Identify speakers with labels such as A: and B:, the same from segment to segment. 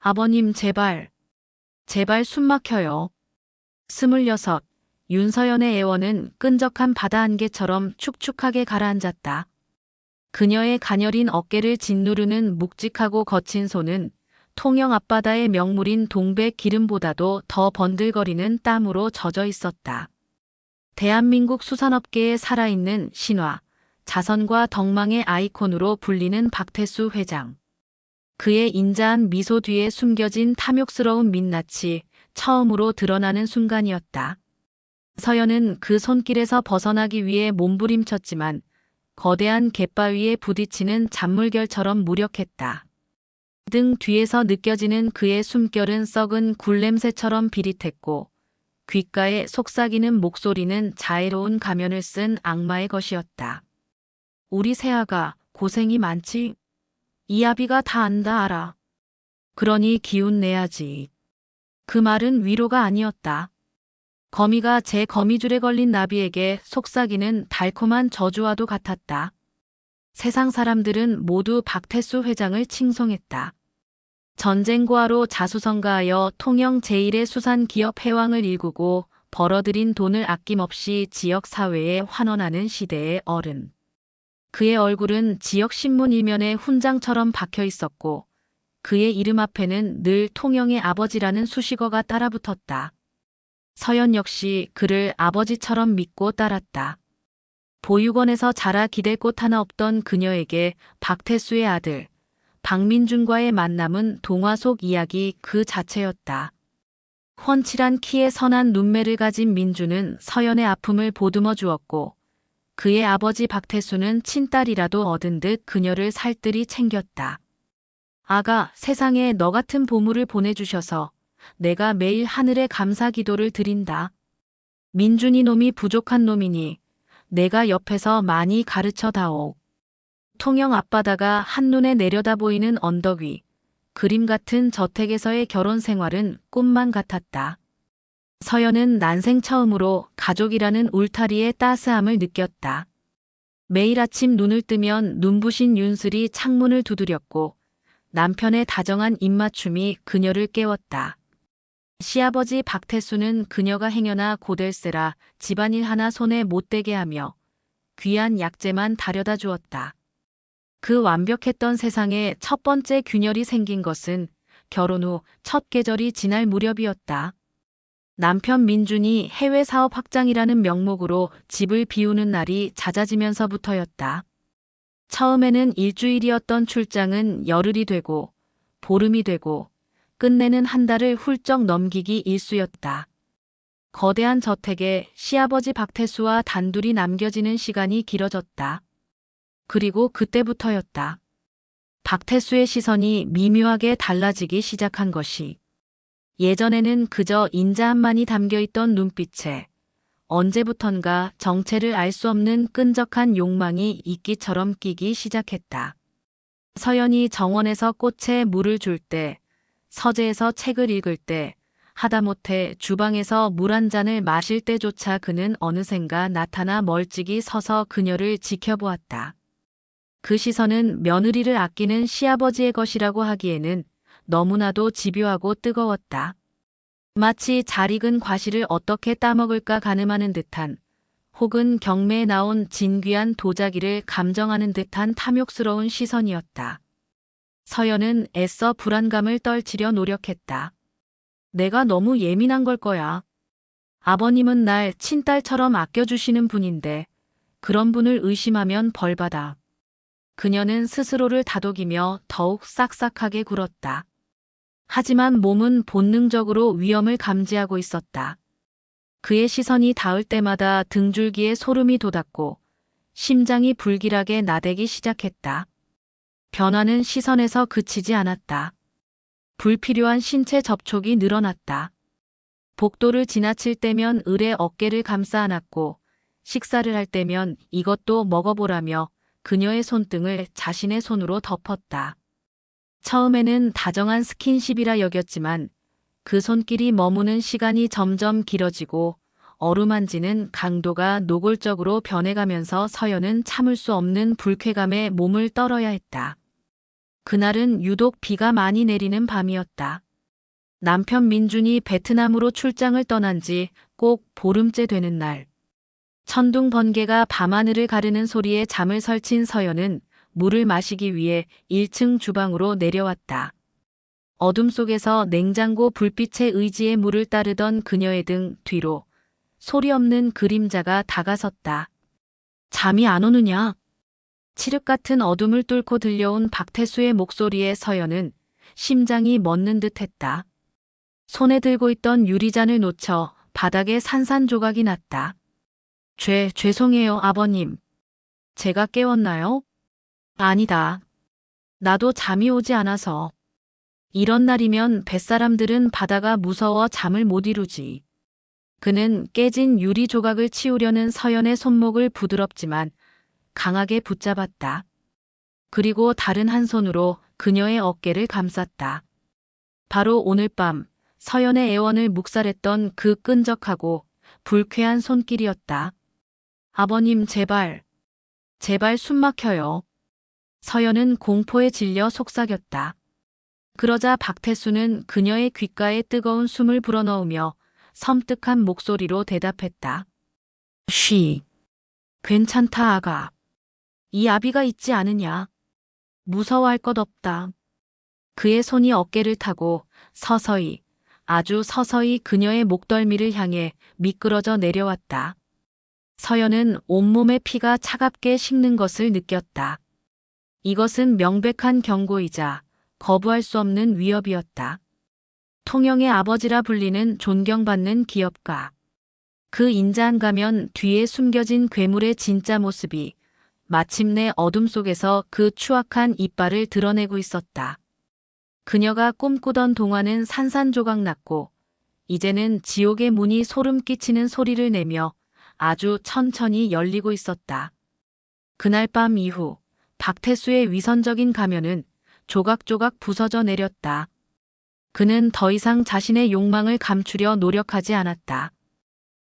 A: 아버님 제발, 제발 숨 막혀요. 26. 윤서연의 애원은 끈적한 바다 안개처럼 축축하게 가라앉았다. 그녀의 가녀린 어깨를 짓누르는 묵직하고 거친 손은 통영 앞바다의 명물인 동백 기름보다도 더 번들거리는 땀으로 젖어 있었다. 대한민국 수산업계에 살아있는 신화, 자선과 덕망의 아이콘으로 불리는 박태수 회장. 그의 인자한 미소 뒤에 숨겨진 탐욕스러운 민낯이 처음으로 드러나는 순간이었다. 서연은 그 손길에서 벗어나기 위해 몸부림쳤지만 거대한 갯바위에 부딪히는 잔물결처럼 무력했다. 등 뒤에서 느껴지는 그의 숨결은 썩은 굴냄새처럼 비릿했고 귓가에 속삭이는 목소리는 자애로운 가면을 쓴 악마의 것이었다. 우리 새아가 고생이 많지? 이 아비가 다 안다 알아. 그러니 기운 내야지. 그 말은 위로가 아니었다. 거미가 제 거미줄에 걸린 나비에게 속삭이는 달콤한 저주와도 같았다. 세상 사람들은 모두 박태수 회장을 칭송했다. 전쟁고아로 자수성가하여 통영 제1의 수산기업 회왕을 일구고 벌어들인 돈을 아낌없이 지역사회에 환원하는 시대의 어른. 그의 얼굴은 지역신문 일면에 훈장처럼 박혀 있었고 그의 이름 앞에는 늘 통영의 아버지라는 수식어가 따라붙었다. 서연 역시 그를 아버지처럼 믿고 따랐다. 보육원에서 자라 기댈 곳 하나 없던 그녀에게 박태수의 아들 박민준과의 만남은 동화 속 이야기 그 자체였다. 훤칠한 키에 선한 눈매를 가진 민준은 서연의 아픔을 보듬어 주었고 그의 아버지 박태수는 친딸이라도 얻은 듯 그녀를 살뜰히 챙겼다. 아가, 세상에 너 같은 보물을 보내주셔서 내가 매일 하늘에 감사 기도를 드린다. 민준이 놈이 부족한 놈이니 내가 옆에서 많이 가르쳐 다오. 통영 앞바다가 한눈에 내려다 보이는 언덕 위, 그림 같은 저택에서의 결혼 생활은 꿈만 같았다. 서연은 난생 처음으로 가족이라는 울타리의 따스함을 느꼈다. 매일 아침 눈을 뜨면 눈부신 윤슬이 창문을 두드렸고 남편의 다정한 입맞춤이 그녀를 깨웠다. 시아버지 박태수는 그녀가 행여나 고될세라 집안일 하나 손에 못 대게 하며 귀한 약재만 다려다 주었다. 그 완벽했던 세상에 첫 번째 균열이 생긴 것은 결혼 후 첫 계절이 지날 무렵이었다. 남편 민준이 해외 사업 확장이라는 명목으로 집을 비우는 날이 잦아지면서부터였다. 처음에는 일주일이었던 출장은 열흘이 되고 보름이 되고 끝내는 한 달을 훌쩍 넘기기 일쑤였다. 거대한 저택에 시아버지 박태수와 단둘이 남겨지는 시간이 길어졌다. 그리고 그때부터였다. 박태수의 시선이 미묘하게 달라지기 시작한 것이. 예전에는 그저 인자함만이 담겨있던 눈빛에 언제부턴가 정체를 알 수 없는 끈적한 욕망이 이끼처럼 끼기 시작했다. 서연이 정원에서 꽃에 물을 줄 때, 서재에서 책을 읽을 때, 하다못해 주방에서 물 한 잔을 마실 때조차 그는 어느샌가 나타나 멀찍이 서서 그녀를 지켜보았다. 그 시선은 며느리를 아끼는 시아버지의 것이라고 하기에는 너무나도 집요하고 뜨거웠다. 마치 잘 익은 과실을 어떻게 따먹을까 가늠하는 듯한 혹은 경매에 나온 진귀한 도자기를 감정하는 듯한 탐욕스러운 시선이었다. 서연은 애써 불안감을 떨치려 노력했다. 내가 너무 예민한 걸 거야. 아버님은 날 친딸처럼 아껴주시는 분인데 그런 분을 의심하면 벌받아. 그녀는 스스로를 다독이며 더욱 싹싹하게 굴었다. 하지만 몸은 본능적으로 위험을 감지하고 있었다. 그의 시선이 닿을 때마다 등줄기에 소름이 돋았고 심장이 불길하게 나대기 시작했다. 변화는 시선에서 그치지 않았다. 불필요한 신체 접촉이 늘어났다. 복도를 지나칠 때면 을의 어깨를 감싸 안았고 식사를 할 때면 이것도 먹어보라며 그녀의 손등을 자신의 손으로 덮었다. 처음에는 다정한 스킨십이라 여겼지만 그 손길이 머무는 시간이 점점 길어지고 어루만지는 강도가 노골적으로 변해가면서 서연은 참을 수 없는 불쾌감에 몸을 떨어야 했다. 그날은 유독 비가 많이 내리는 밤이었다. 남편 민준이 베트남으로 출장을 떠난 지 꼭 보름째 되는 날. 천둥 번개가 밤하늘을 가르는 소리에 잠을 설친 서연은 물을 마시기 위해 1층 주방으로 내려왔다. 어둠 속에서 냉장고 불빛에 의지해 물을 따르던 그녀의 등 뒤로 소리 없는 그림자가 다가섰다. 잠이 안 오느냐? 칠흑 같은 어둠을 뚫고 들려온 박태수의 목소리에 서연은 심장이 멎는 듯 했다. 손에 들고 있던 유리잔을 놓쳐 바닥에 산산조각이 났다. 죄송해요, 아버님. 제가 깨웠나요? 아니다. 나도 잠이 오지 않아서. 이런 날이면 뱃사람들은 바다가 무서워 잠을 못 이루지. 그는 깨진 유리 조각을 치우려는 서연의 손목을 부드럽지만 강하게 붙잡았다. 그리고 다른 한 손으로 그녀의 어깨를 감쌌다. 바로 오늘 밤 서연의 애원을 묵살했던 그 끈적하고 불쾌한 손길이었다. 아버님 제발 숨 막혀요. 서연은 공포에 질려 속삭였다. 그러자 박태수는 그녀의 귓가에 뜨거운 숨을 불어넣으며 섬뜩한 목소리로 대답했다. 쉬. 괜찮다 아가. 이 아비가 있지 않으냐. 무서워할 것 없다. 그의 손이 어깨를 타고 서서히 아주 서서히 그녀의 목덜미를 향해 미끄러져 내려왔다. 서연은 온몸의 피가 차갑게 식는 것을 느꼈다. 이것은 명백한 경고이자 거부할 수 없는 위협이었다. 통영의 아버지라 불리는 존경받는 기업가. 그 인자한 가면 뒤에 숨겨진 괴물의 진짜 모습이 마침내 어둠 속에서 그 추악한 이빨을 드러내고 있었다. 그녀가 꿈꾸던 동화는 산산조각 났고 이제는 지옥의 문이 소름 끼치는 소리를 내며 아주 천천히 열리고 있었다. 그날 밤 이후 박태수의 위선적인 가면은 조각조각 부서져 내렸다. 그는 더 이상 자신의 욕망을 감추려 노력하지 않았다.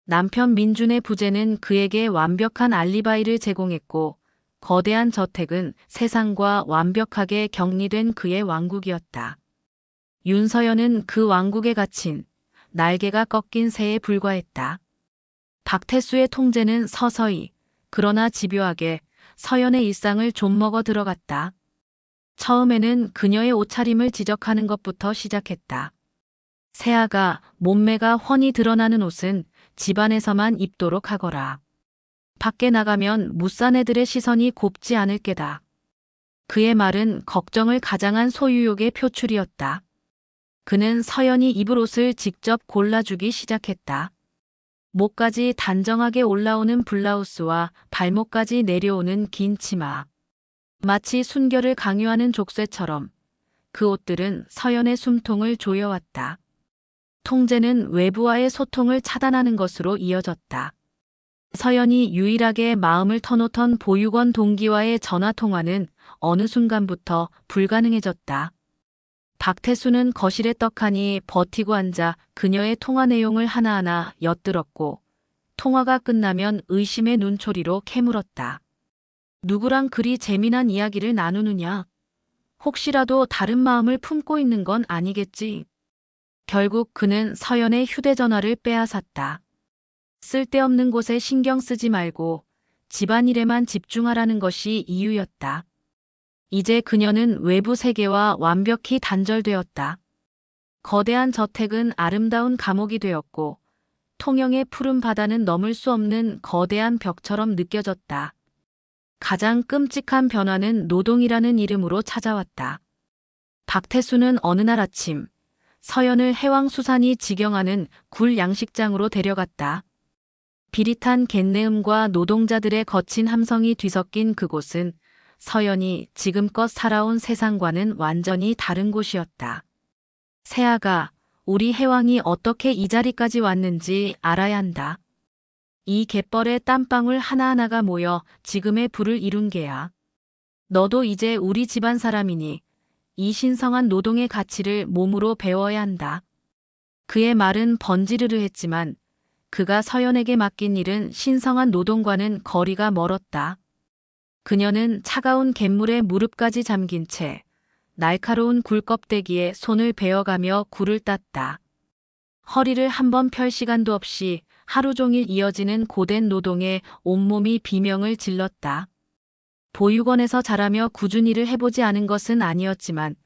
A: 남편 민준의 부재는 그에게 완벽한 알리바이를 제공했고 거대한 저택은 세상과 완벽하게 격리된 그의 왕국이었다. 윤서연은 그 왕국에 갇힌 날개가 꺾인 새에 불과했다. 박태수의 통제는 서서히 그러나 집요하게 서연의 일상을 좀먹어 들어갔다. 처음에는 그녀의 옷차림을 지적하는 것부터 시작했다. 새아가 몸매가 훤히 드러나는 옷은 집안에서만 입도록 하거라. 밖에 나가면 무싼 애들의 시선이 곱지 않을 게다. 그의 말은 걱정을 가장한 소유욕의 표출이었다. 그는 서연이 입을 옷을 직접 골라주기 시작했다. 목까지 단정하게 올라오는 블라우스와 발목까지 내려오는 긴 치마. 마치 순결을 강요하는 족쇄처럼 그 옷들은 서연의 숨통을 조여왔다. 통제는 외부와의 소통을 차단하는 것으로 이어졌다. 서연이 유일하게 마음을 터놓던 보육원 동기와의 전화통화는 어느 순간부터 불가능해졌다. 박태수는 거실에 떡하니 버티고 앉아 그녀의 통화 내용을 하나하나 엿들었고 통화가 끝나면 의심의 눈초리로 캐물었다. 누구랑 그리 재미난 이야기를 나누느냐? 혹시라도 다른 마음을 품고 있는 건 아니겠지? 결국 그는 서연의 휴대전화를 빼앗았다. 쓸데없는 곳에 신경 쓰지 말고 집안일에만 집중하라는 것이 이유였다. 이제 그녀는 외부 세계와 완벽히 단절되었다. 거대한 저택은 아름다운 감옥이 되었고 통영의 푸른 바다는 넘을 수 없는 거대한 벽처럼 느껴졌다. 가장 끔찍한 변화는 노동이라는 이름으로 찾아왔다. 박태수는 어느 날 아침 서연을 해왕수산이 직영하는 굴 양식장으로 데려갔다. 비릿한 갯내음과 노동자들의 거친 함성이 뒤섞인 그곳은 서연이 지금껏 살아온 세상과는 완전히 다른 곳이었다. 새아가, 우리 해왕이 어떻게 이 자리까지 왔는지 알아야 한다. 이 갯벌의 땀방울 하나하나가 모여 지금의 부를 이룬 게야. 너도 이제 우리 집안 사람이니 이 신성한 노동의 가치를 몸으로 배워야 한다. 그의 말은 번지르르 했지만 그가 서연에게 맡긴 일은 신성한 노동과는 거리가 멀었다. 그녀는 차가운 갯물에 무릎까지 잠긴 채 날카로운 굴껍데기에 손을 베어가며 굴을 땄다. 허리를 한번 펼 시간도 없이 하루 종일 이어지는 고된 노동에 온몸이 비명을 질렀다. 보육원에서 자라며 꾸준히 일을 해보지 않은 것은 아니었지만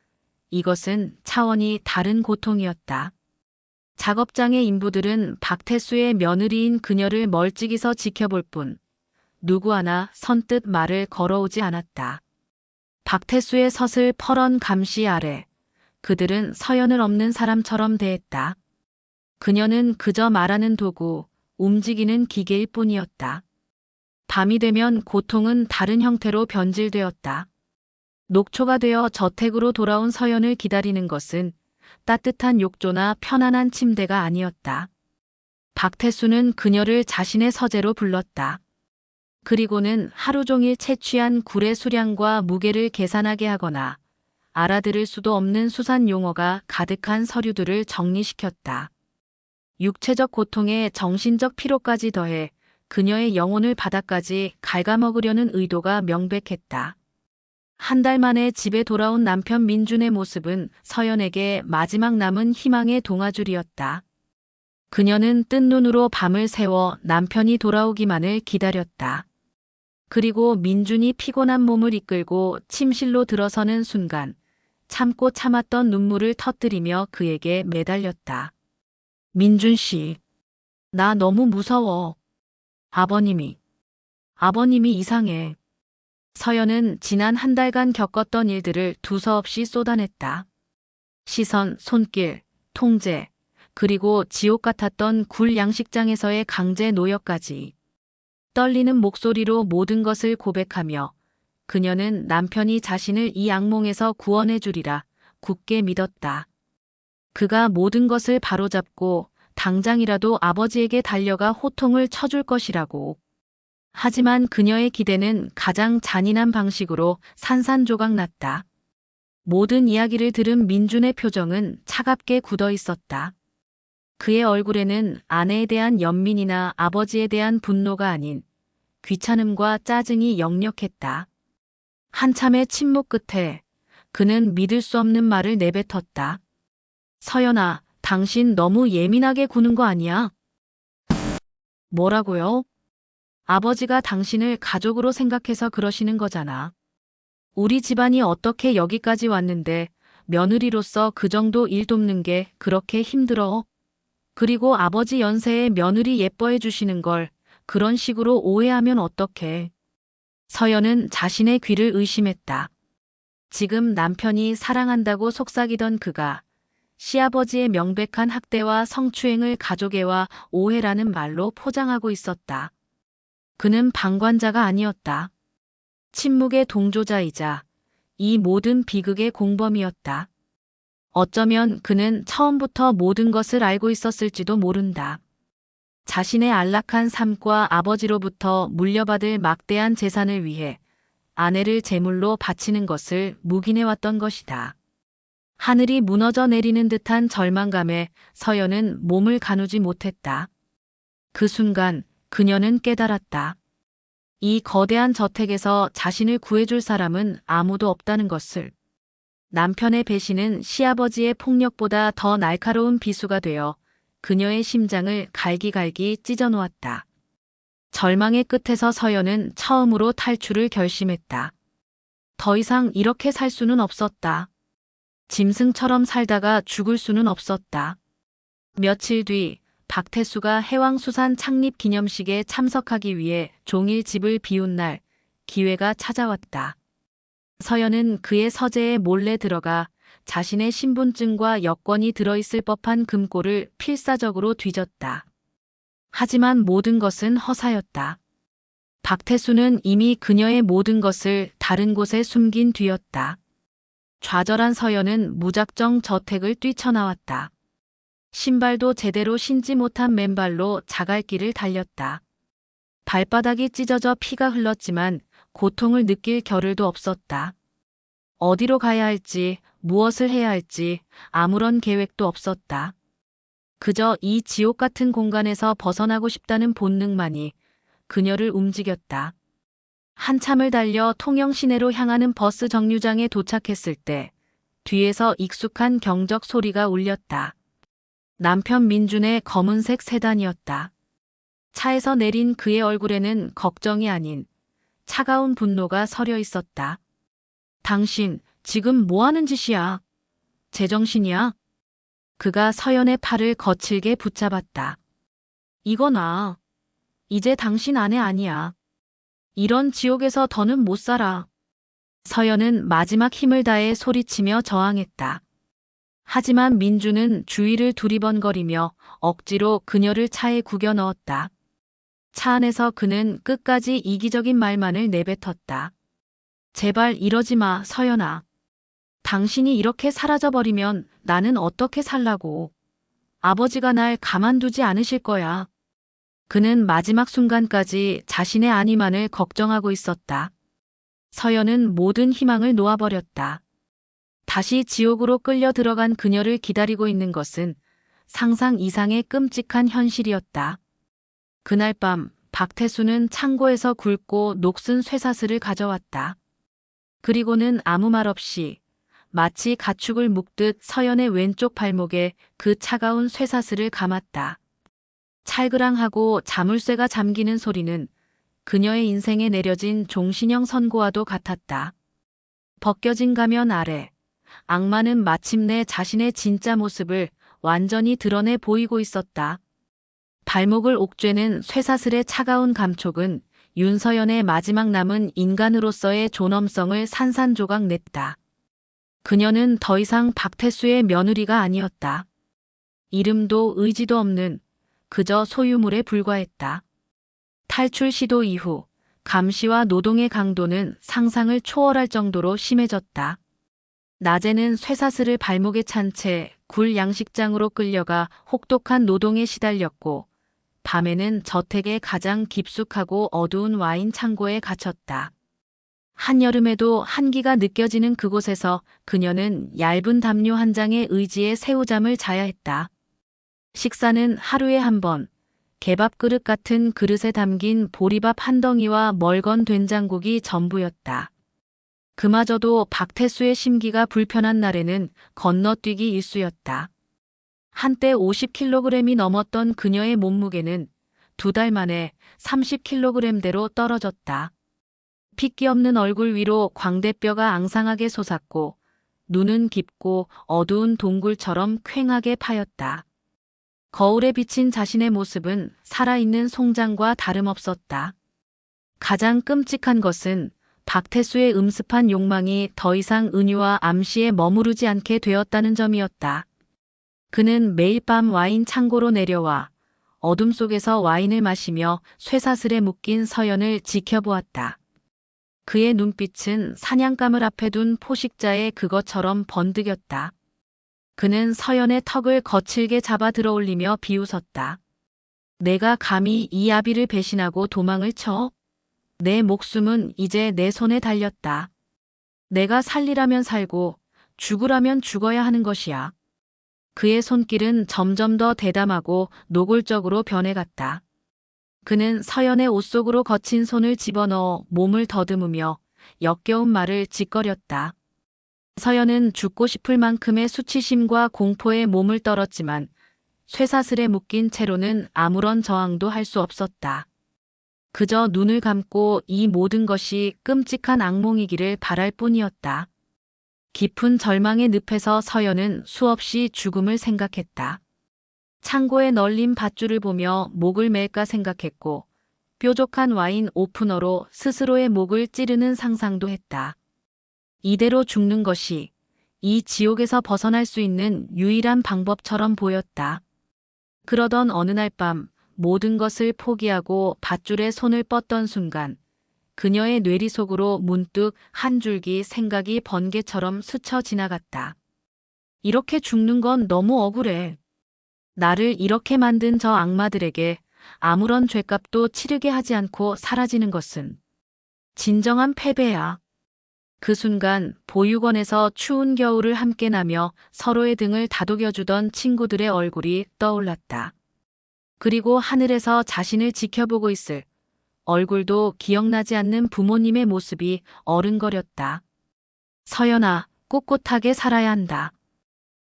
A: 이것은 차원이 다른 고통이었다. 작업장의 인부들은 박태수의 며느리인 그녀를 멀찍이서 지켜볼 뿐 누구 하나 선뜻 말을 걸어오지 않았다. 박태수의 서슬 퍼런 감시 아래 그들은 서연을 없는 사람처럼 대했다. 그녀는 그저 말하는 도구, 움직이는 기계일 뿐이었다. 밤이 되면 고통은 다른 형태로 변질되었다. 녹초가 되어 저택으로 돌아온 서연을 기다리는 것은 따뜻한 욕조나 편안한 침대가 아니었다. 박태수는 그녀를 자신의 서재로 불렀다. 그리고는 하루 종일 채취한 굴의 수량과 무게를 계산하게 하거나 알아들을 수도 없는 수산 용어가 가득한 서류들을 정리시켰다. 육체적 고통에 정신적 피로까지 더해 그녀의 영혼을 바닥까지 갉아먹으려는 의도가 명백했다. 한 달 만에 집에 돌아온 남편 민준의 모습은 서연에게 마지막 남은 희망의 동아줄이었다. 그녀는 뜬 눈으로 밤을 새워 남편이 돌아오기만을 기다렸다. 그리고 민준이 피곤한 몸을 이끌고 침실로 들어서는 순간 참고 참았던 눈물을 터뜨리며 그에게 매달렸다. 민준 씨, 나 너무 무서워. 아버님이 이상해. 서연은 지난 한 달간 겪었던 일들을 두서없이 쏟아냈다. 시선, 손길, 통제, 그리고 지옥 같았던 굴 양식장에서의 강제 노역까지. 떨리는 목소리로 모든 것을 고백하며 그녀는 남편이 자신을 이 악몽에서 구원해 주리라 굳게 믿었다. 그가 모든 것을 바로잡고 당장이라도 아버지에게 달려가 호통을 쳐줄 것이라고. 하지만 그녀의 기대는 가장 잔인한 방식으로 산산조각 났다. 모든 이야기를 들은 민준의 표정은 차갑게 굳어 있었다. 그의 얼굴에는 아내에 대한 연민이나 아버지에 대한 분노가 아닌 귀찮음과 짜증이 역력했다. 한참의 침묵 끝에 그는 믿을 수 없는 말을 내뱉었다. 서연아, 당신 너무 예민하게 구는 거 아니야? 뭐라고요? 아버지가 당신을 가족으로 생각해서 그러시는 거잖아. 우리 집안이 어떻게 여기까지 왔는데 며느리로서 그 정도 일 돕는 게 그렇게 힘들어? 그리고 아버지 연세에 며느리 예뻐해 주시는 걸 그런 식으로 오해하면 어떡해. 서연은 자신의 귀를 의심했다. 지금 남편이 사랑한다고 속삭이던 그가 시아버지의 명백한 학대와 성추행을 가족애와 오해라는 말로 포장하고 있었다. 그는 방관자가 아니었다. 침묵의 동조자이자 이 모든 비극의 공범이었다. 어쩌면 그는 처음부터 모든 것을 알고 있었을지도 모른다. 자신의 안락한 삶과 아버지로부터 물려받을 막대한 재산을 위해 아내를 제물로 바치는 것을 묵인해왔던 것이다. 하늘이 무너져 내리는 듯한 절망감에 서연은 몸을 가누지 못했다. 그 순간 그녀는 깨달았다. 이 거대한 저택에서 자신을 구해줄 사람은 아무도 없다는 것을. 남편의 배신은 시아버지의 폭력보다 더 날카로운 비수가 되어 그녀의 심장을 갈기갈기 찢어놓았다. 절망의 끝에서 서연은 처음으로 탈출을 결심했다. 더 이상 이렇게 살 수는 없었다. 짐승처럼 살다가 죽을 수는 없었다. 며칠 뒤 박태수가 해왕수산 창립 기념식에 참석하기 위해 종일 집을 비운 날 기회가 찾아왔다. 서연은 그의 서재에 몰래 들어가 자신의 신분증과 여권이 들어있을 법한 금고를 필사적으로 뒤졌다. 하지만 모든 것은 허사였다. 박태수는 이미 그녀의 모든 것을 다른 곳에 숨긴 뒤였다. 좌절한 서연은 무작정 저택을 뛰쳐나왔다. 신발도 제대로 신지 못한 맨발로 자갈길을 달렸다. 발바닥이 찢어져 피가 흘렀지만 고통을 느낄 겨를도 없었다. 어디로 가야 할지, 무엇을 해야 할지 아무런 계획도 없었다. 그저 이 지옥 같은 공간에서 벗어나고 싶다는 본능만이 그녀를 움직였다. 한참을 달려 통영 시내로 향하는 버스 정류장에 도착했을 때 뒤에서 익숙한 경적 소리가 울렸다. 남편 민준의 검은색 세단이었다. 차에서 내린 그의 얼굴에는 걱정이 아닌 차가운 분노가 서려 있었다. 당신, 지금 뭐 하는 짓이야? 제정신이야? 그가 서연의 팔을 거칠게 붙잡았다. 이거 나. 이제 당신 아내 아니야. 이런 지옥에서 더는 못 살아. 서연은 마지막 힘을 다해 소리치며 저항했다. 하지만 민주는 주위를 두리번거리며 억지로 그녀를 차에 구겨 넣었다. 차 안에서 그는 끝까지 이기적인 말만을 내뱉었다. 제발 이러지 마, 서연아. 당신이 이렇게 사라져버리면 나는 어떻게 살라고. 아버지가 날 가만두지 않으실 거야. 그는 마지막 순간까지 자신의 안위만을 걱정하고 있었다. 서연은 모든 희망을 놓아버렸다. 다시 지옥으로 끌려 들어간 그녀를 기다리고 있는 것은 상상 이상의 끔찍한 현실이었다. 그날 밤 박태수는 창고에서 굵고 녹슨 쇠사슬을 가져왔다. 그리고는 아무 말 없이 마치 가축을 묶듯 서연의 왼쪽 발목에 그 차가운 쇠사슬을 감았다. 찰그랑하고 자물쇠가 잠기는 소리는 그녀의 인생에 내려진 종신형 선고와도 같았다. 벗겨진 가면 아래 악마는 마침내 자신의 진짜 모습을 완전히 드러내 보이고 있었다. 발목을 옥죄는 쇠사슬의 차가운 감촉은 윤서연의 마지막 남은 인간으로서의 존엄성을 산산조각 냈다. 그녀는 더 이상 박태수의 며느리가 아니었다. 이름도 의지도 없는 그저 소유물에 불과했다. 탈출 시도 이후 감시와 노동의 강도는 상상을 초월할 정도로 심해졌다. 낮에는 쇠사슬을 발목에 찬 채 굴 양식장으로 끌려가 혹독한 노동에 시달렸고 밤에는 저택의 가장 깊숙하고 어두운 와인 창고에 갇혔다. 한여름에도 한기가 느껴지는 그곳에서 그녀는 얇은 담요 한 장의 의지에 새우잠을 자야 했다. 식사는 하루에 한 번, 개밥 그릇 같은 그릇에 담긴 보리밥 한 덩이와 멀건 된장국이 전부였다. 그마저도 박태수의 심기가 불편한 날에는 건너뛰기 일쑤였다. 한때 50kg이 넘었던 그녀의 몸무게는 2달 만에 30kg대로 떨어졌다. 핏기 없는 얼굴 위로 광대뼈가 앙상하게 솟았고 눈은 깊고 어두운 동굴처럼 퀭하게 파였다. 거울에 비친 자신의 모습은 살아있는 송장과 다름없었다. 가장 끔찍한 것은 박태수의 음습한 욕망이 더 이상 은유와 암시에 머무르지 않게 되었다는 점이었다. 그는 매일 밤 와인 창고로 내려와 어둠 속에서 와인을 마시며 쇠사슬에 묶인 서연을 지켜보았다. 그의 눈빛은 사냥감을 앞에 둔 포식자의 그것처럼 번득였다. 그는 서연의 턱을 거칠게 잡아 들어올리며 비웃었다. 내가 감히 이 아비를 배신하고 도망을 쳐? 내 목숨은 이제 내 손에 달렸다. 내가 살리라면 살고 죽으라면 죽어야 하는 것이야. 그의 손길은 점점 더 대담하고 노골적으로 변해갔다. 그는 서연의 옷 속으로 거친 손을 집어넣어 몸을 더듬으며 역겨운 말을 짓거렸다. 서연은 죽고 싶을 만큼의 수치심과 공포에 몸을 떨었지만 쇠사슬에 묶인 채로는 아무런 저항도 할 수 없었다. 그저 눈을 감고 이 모든 것이 끔찍한 악몽이기를 바랄 뿐이었다. 깊은 절망의 늪에서 서연은 수없이 죽음을 생각했다. 창고에 널린 밧줄을 보며 목을 맬까 생각했고 뾰족한 와인 오프너로 스스로의 목을 찌르는 상상도 했다. 이대로 죽는 것이 이 지옥에서 벗어날 수 있는 유일한 방법처럼 보였다. 그러던 어느 날 밤 모든 것을 포기하고 밧줄에 손을 뻗던 순간 그녀의 뇌리 속으로 문득 한 줄기 생각이 번개처럼 스쳐 지나갔다. 이렇게 죽는 건 너무 억울해. 나를 이렇게 만든 저 악마들에게 아무런 죗값도 치르게 하지 않고 사라지는 것은 진정한 패배야. 그 순간 보육원에서 추운 겨울을 함께 나며 서로의 등을 다독여주던 친구들의 얼굴이 떠올랐다. 그리고 하늘에서 자신을 지켜보고 있을 얼굴도 기억나지 않는 부모님의 모습이 어른거렸다. 서연아, 꿋꿋하게 살아야 한다.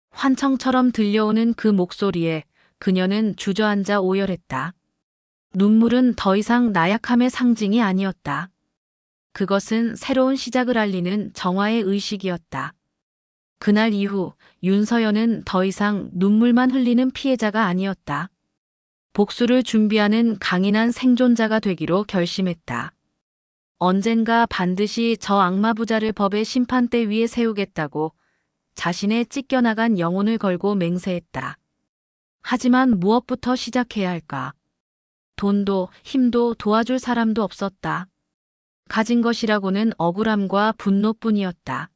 A: 환청처럼 들려오는 그 목소리에 그녀는 주저앉아 오열했다. 눈물은 더 이상 나약함의 상징이 아니었다. 그것은 새로운 시작을 알리는 정화의 의식이었다. 그날 이후 윤서연은 더 이상 눈물만 흘리는 피해자가 아니었다. 복수를 준비하는 강인한 생존자가 되기로 결심했다. 언젠가 반드시 저 악마 부자를 법의 심판대 위에 세우겠다고 자신의 찢겨나간 영혼을 걸고 맹세했다. 하지만 무엇부터 시작해야 할까? 돈도 힘도 도와줄 사람도 없었다. 가진 것이라고는 억울함과 분노뿐이었다.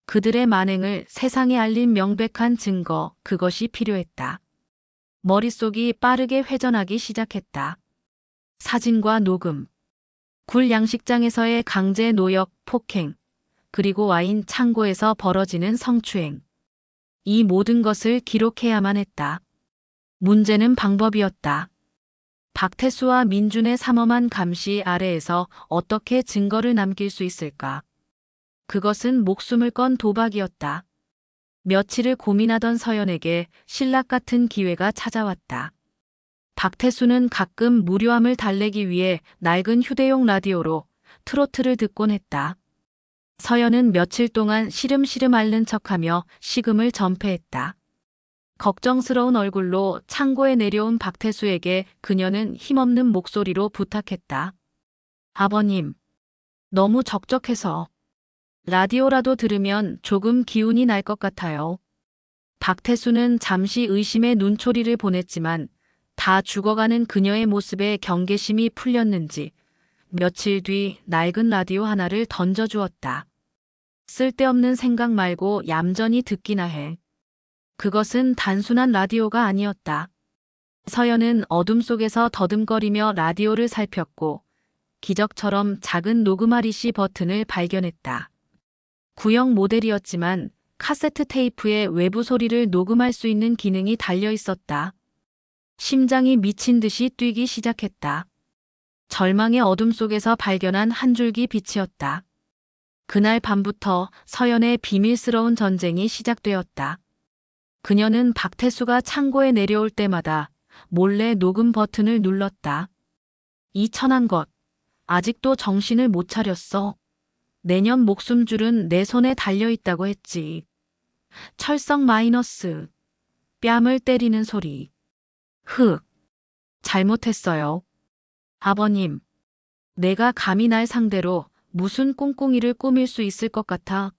A: 그들의 만행을 세상에 알릴 명백한 증거, 그것이 필요했다. 머릿속이 빠르게 회전하기 시작했다. 사진과 녹음, 굴 양식장에서의 강제 노역, 폭행, 그리고 와인 창고에서 벌어지는 성추행. 이 모든 것을 기록해야만 했다. 문제는 방법이었다. 박태수와 민준의 삼엄한 감시 아래에서 어떻게 증거를 남길 수 있을까? 그것은 목숨을 건 도박이었다. 며칠을 고민하던 서연에게 신락 같은 기회가 찾아왔다. 박태수는 가끔 무료함을 달래기 위해 낡은 휴대용 라디오로 트로트를 듣곤 했다. 서연은 며칠 동안 시름시름 앓는 척하며 식음을 전폐했다. 걱정스러운 얼굴로 창고에 내려온 박태수에게 그녀는 힘없는 목소리로 부탁했다. 아버님, 너무 적적해서 라디오라도 들으면 조금 기운이 날 것 같아요. 박태수는 잠시 의심의 눈초리를 보냈지만 다 죽어가는 그녀의 모습에 경계심이 풀렸는지 며칠 뒤 낡은 라디오 하나를 던져주었다. 쓸데없는 생각 말고 얌전히 듣기나 해. 그것은 단순한 라디오가 아니었다. 서연은 어둠 속에서 더듬거리며 라디오를 살폈고 기적처럼 작은 녹음하리시 버튼을 발견했다. 구형 모델이었지만 카세트 테이프의 외부 소리를 녹음할 수 있는 기능이 달려 있었다. 심장이 미친 듯이 뛰기 시작했다. 절망의 어둠 속에서 발견한 한 줄기 빛이었다. 그날 밤부터 서연의 비밀스러운 전쟁이 시작되었다. 그녀는 박태수가 창고에 내려올 때마다 몰래 녹음 버튼을 눌렀다. 이 천한 것, 아직도 정신을 못 차렸어. 내년 목숨줄은 내 손에 달려있다고 했지. 철썩 마이너스, 뺨을 때리는 소리. 잘못했어요. 아버님, 내가 감히 날 상대로 무슨 꿍꿍이를 꾸밀 수 있을 것 같아.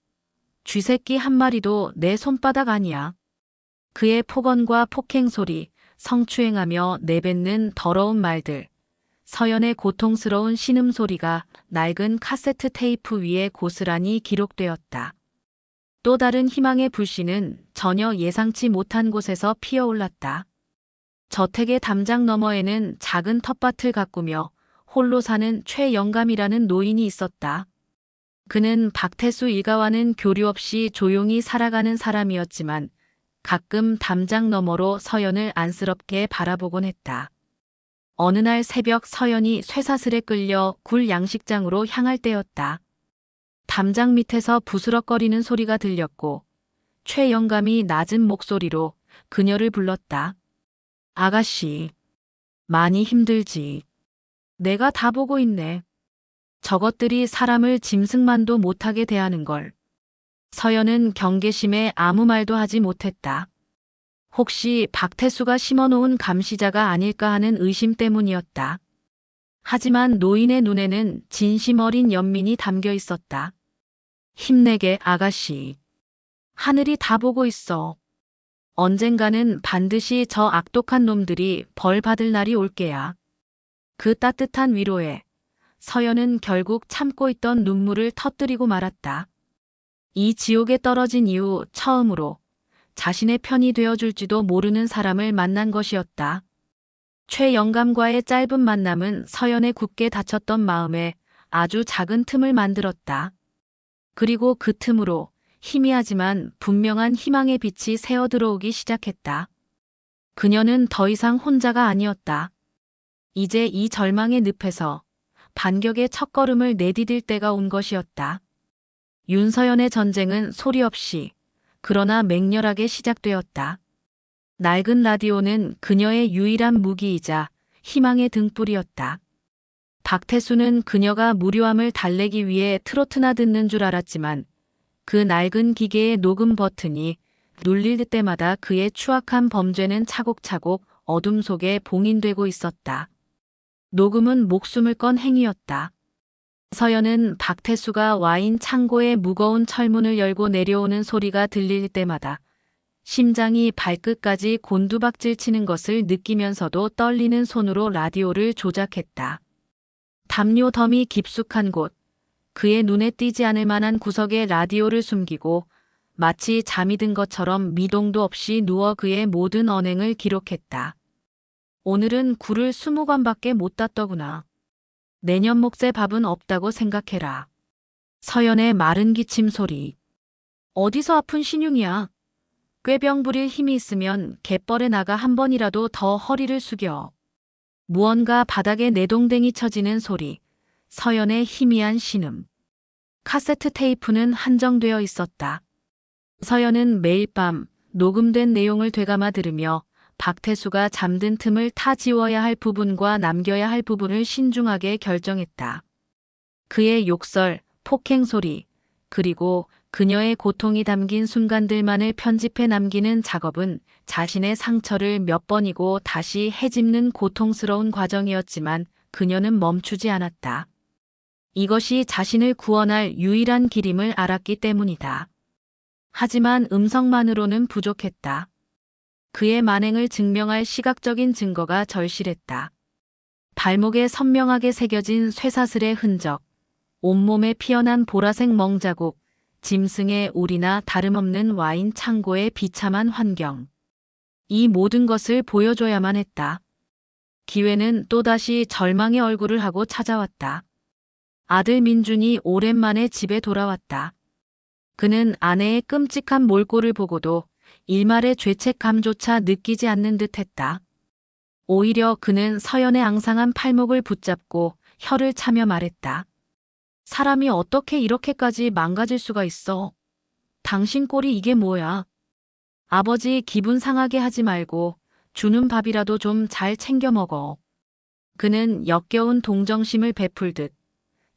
A: 쥐새끼 한 마리도 내 손바닥 아니야. 그의 폭언과 폭행 소리, 성추행하며 내뱉는 더러운 말들, 서연의 고통스러운 신음소리가 낡은 카세트 테이프 위에 고스란히 기록되었다. 또 다른 희망의 불씨는 전혀 예상치 못한 곳에서 피어올랐다. 저택의 담장 너머에는 작은 텃밭을 가꾸며 홀로 사는 최영감이라는 노인이 있었다. 그는 박태수 일가와는 교류 없이 조용히 살아가는 사람이었지만 가끔 담장 너머로 서연을 안쓰럽게 바라보곤 했다. 어느 날 새벽 서연이 쇠사슬에 끌려 굴 양식장으로 향할 때였다. 담장 밑에서 부스럭거리는 소리가 들렸고 최영감이 낮은 목소리로 그녀를 불렀다. 아가씨, 많이 힘들지. 내가 다 보고 있네. 저것들이 사람을 짐승만도 못하게 대하는 걸. 서연은 경계심에 아무 말도 하지 못했다. 혹시 박태수가 심어놓은 감시자가 아닐까 하는 의심 때문이었다. 하지만 노인의 눈에는 진심 어린 연민이 담겨 있었다. 힘내게 아가씨. 하늘이 다 보고 있어. 언젠가는 반드시 저 악독한 놈들이 벌 받을 날이 올 게야. 그 따뜻한 위로에 서연은 결국 참고 있던 눈물을 터뜨리고 말았다. 이 지옥에 떨어진 이후 처음으로 자신의 편이 되어줄지도 모르는 사람을 만난 것이었다. 최영감과의 짧은 만남은 서연의 굳게 닫혔던 마음에 아주 작은 틈을 만들었다. 그리고 그 틈으로 희미하지만 분명한 희망의 빛이 새어 들어오기 시작했다. 그녀는 더 이상 혼자가 아니었다. 이제 이 절망의 늪에서 반격의 첫걸음을 내디딜 때가 온 것이었다. 윤서연의 전쟁은 소리 없이 그러나 맹렬하게 시작되었다. 낡은 라디오는 그녀의 유일한 무기이자 희망의 등불이었다. 박태수는 그녀가 무료함을 달래기 위해 트로트나 듣는 줄 알았지만 그 낡은 기계의 녹음 버튼이 눌릴 때마다 그의 추악한 범죄는 차곡차곡 어둠 속에 봉인되고 있었다. 녹음은 목숨을 건 행위였다. 서연은 박태수가 와인 창고의 무거운 철문을 열고 내려오는 소리가 들릴 때마다 심장이 발끝까지 곤두박질 치는 것을 느끼면서도 떨리는 손으로 라디오를 조작했다. 담요 덤이 깊숙한 곳, 그의 눈에 띄지 않을 만한 구석에 라디오를 숨기고 마치 잠이 든 것처럼 미동도 없이 누워 그의 모든 언행을 기록했다. 오늘은 굴을 20관밖에 못 땄더구나. 내년 목재 밥은 없다고 생각해라. 서연의 마른 기침 소리. 어디서 아픈 신용이야. 꾀병 부릴 힘이 있으면 갯벌에 나가 한 번이라도 더 허리를 숙여. 무언가 바닥에 내동댕이 쳐지는 소리. 서연의 희미한 신음. 카세트 테이프는 한정되어 있었다. 서연은 매일 밤 녹음된 내용을 되감아 들으며 박태수가 잠든 틈을 타 지워야 할 부분과 남겨야 할 부분을 신중하게 결정했다. 그의 욕설, 폭행 소리, 그리고 그녀의 고통이 담긴 순간들만을 편집해 남기는 작업은 자신의 상처를 몇 번이고 다시 헤집는 고통스러운 과정이었지만 그녀는 멈추지 않았다. 이것이 자신을 구원할 유일한 길임을 알았기 때문이다. 하지만 음성만으로는 부족했다. 그의 만행을 증명할 시각적인 증거가 절실했다. 발목에 선명하게 새겨진 쇠사슬의 흔적, 온몸에 피어난 보라색 멍자국, 짐승의 울이나 다름없는 와인 창고의 비참한 환경. 이 모든 것을 보여줘야만 했다. 기회는 또다시 절망의 얼굴을 하고 찾아왔다. 아들 민준이 오랜만에 집에 돌아왔다. 그는 아내의 끔찍한 몰골을 보고도 일말의 죄책감조차 느끼지 않는 듯했다. 오히려 그는 서연의 앙상한 팔목을 붙잡고 혀를 차며 말했다. 사람이 어떻게 이렇게까지 망가질 수가 있어? 당신 꼴이 이게 뭐야? 아버지 기분 상하게 하지 말고 주는 밥이라도 좀 잘 챙겨 먹어. 그는 역겨운 동정심을 베풀듯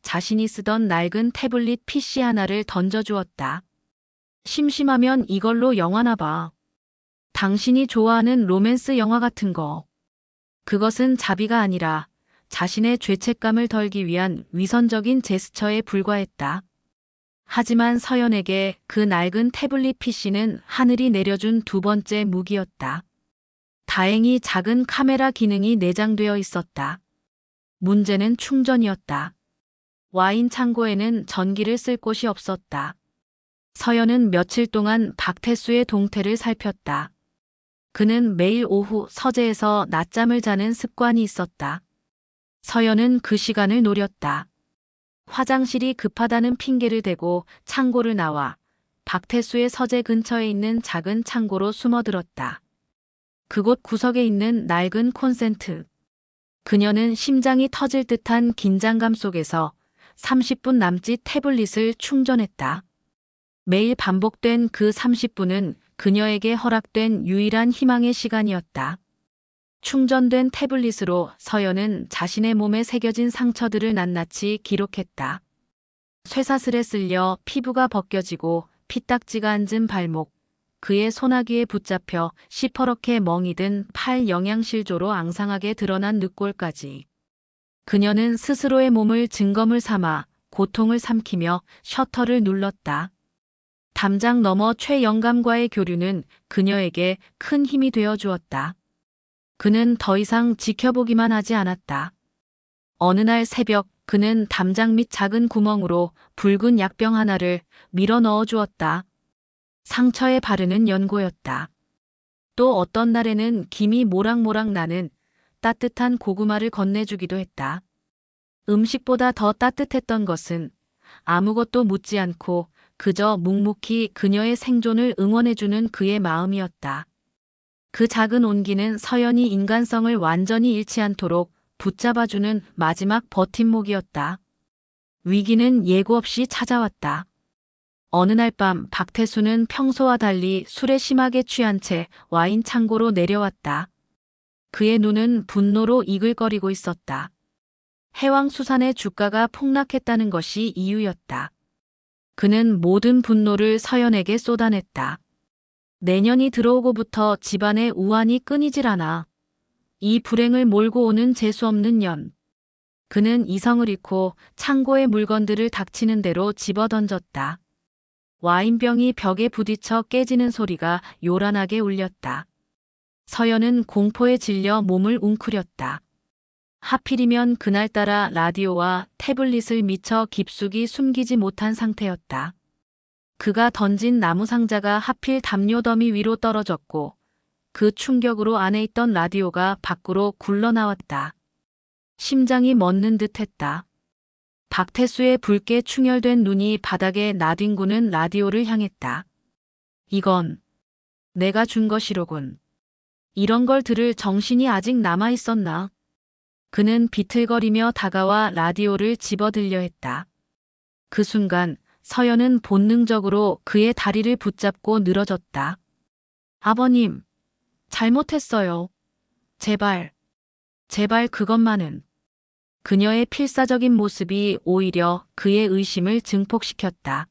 A: 자신이 쓰던 낡은 태블릿 PC 하나를 던져주었다. 심심하면 이걸로 영화나 봐. 당신이 좋아하는 로맨스 영화 같은 거. 그것은 자비가 아니라 자신의 죄책감을 덜기 위한 위선적인 제스처에 불과했다. 하지만 서연에게 그 낡은 태블릿 PC는 하늘이 내려준 두 번째 무기였다. 다행히 작은 카메라 기능이 내장되어 있었다. 문제는 충전이었다. 와인 창고에는 전기를 쓸 곳이 없었다. 서연은 며칠 동안 박태수의 동태를 살폈다. 그는 매일 오후 서재에서 낮잠을 자는 습관이 있었다. 서연은 그 시간을 노렸다. 화장실이 급하다는 핑계를 대고 창고를 나와 박태수의 서재 근처에 있는 작은 창고로 숨어들었다. 그곳 구석에 있는 낡은 콘센트. 그녀는 심장이 터질 듯한 긴장감 속에서 30분 남짓 태블릿을 충전했다. 매일 반복된 그 30분은 그녀에게 허락된 유일한 희망의 시간이었다. 충전된 태블릿으로 서연은 자신의 몸에 새겨진 상처들을 낱낱이 기록했다. 쇠사슬에 쓸려 피부가 벗겨지고 피딱지가 앉은 발목, 그의 소나기에 붙잡혀 시퍼렇게 멍이 든 팔 영양실조로 앙상하게 드러난 늑골까지. 그녀는 스스로의 몸을 증거물 삼아 고통을 삼키며 셔터를 눌렀다. 담장 너머 최영감과의 교류는 그녀에게 큰 힘이 되어 주었다. 그는 더 이상 지켜보기만 하지 않았다. 어느 날 새벽 그는 담장 밑 작은 구멍으로 붉은 약병 하나를 밀어 넣어 주었다. 상처에 바르는 연고였다. 또 어떤 날에는 김이 모락모락 나는 따뜻한 고구마를 건네주기도 했다. 음식보다 더 따뜻했던 것은 아무것도 묻지 않고 그저 묵묵히 그녀의 생존을 응원해주는 그의 마음이었다. 그 작은 온기는 서연이 인간성을 완전히 잃지 않도록 붙잡아주는 마지막 버팀목이었다. 위기는 예고 없이 찾아왔다. 어느 날 밤 박태수는 평소와 달리 술에 심하게 취한 채 와인 창고로 내려왔다. 그의 눈은 분노로 이글거리고 있었다. 해왕수산의 주가가 폭락했다는 것이 이유였다. 그는 모든 분노를 서연에게 쏟아냈다. 내년이 들어오고부터 집안의 우환이 끊이질 않아. 이 불행을 몰고 오는 재수없는 년. 그는 이성을 잃고 창고의 물건들을 닥치는 대로 집어던졌다. 와인병이 벽에 부딪혀 깨지는 소리가 요란하게 울렸다. 서연은 공포에 질려 몸을 웅크렸다. 하필이면 그날따라 라디오와 태블릿을 미처 깊숙이 숨기지 못한 상태였다. 그가 던진 나무 상자가 하필 담요 더미 위로 떨어졌고 그 충격으로 안에 있던 라디오가 밖으로 굴러나왔다. 심장이 멎는 듯했다. 박태수의 붉게 충혈된 눈이 바닥에 나뒹구는 라디오를 향했다. 이건 내가 준 것이로군. 이런 걸 들을 정신이 아직 남아 있었나? 그는 비틀거리며 다가와 라디오를 집어들려 했다. 그 순간 서연은 본능적으로 그의 다리를 붙잡고 늘어졌다. 아버님, 잘못했어요. 제발, 제발 그것만은. 그녀의 필사적인 모습이 오히려 그의 의심을 증폭시켰다.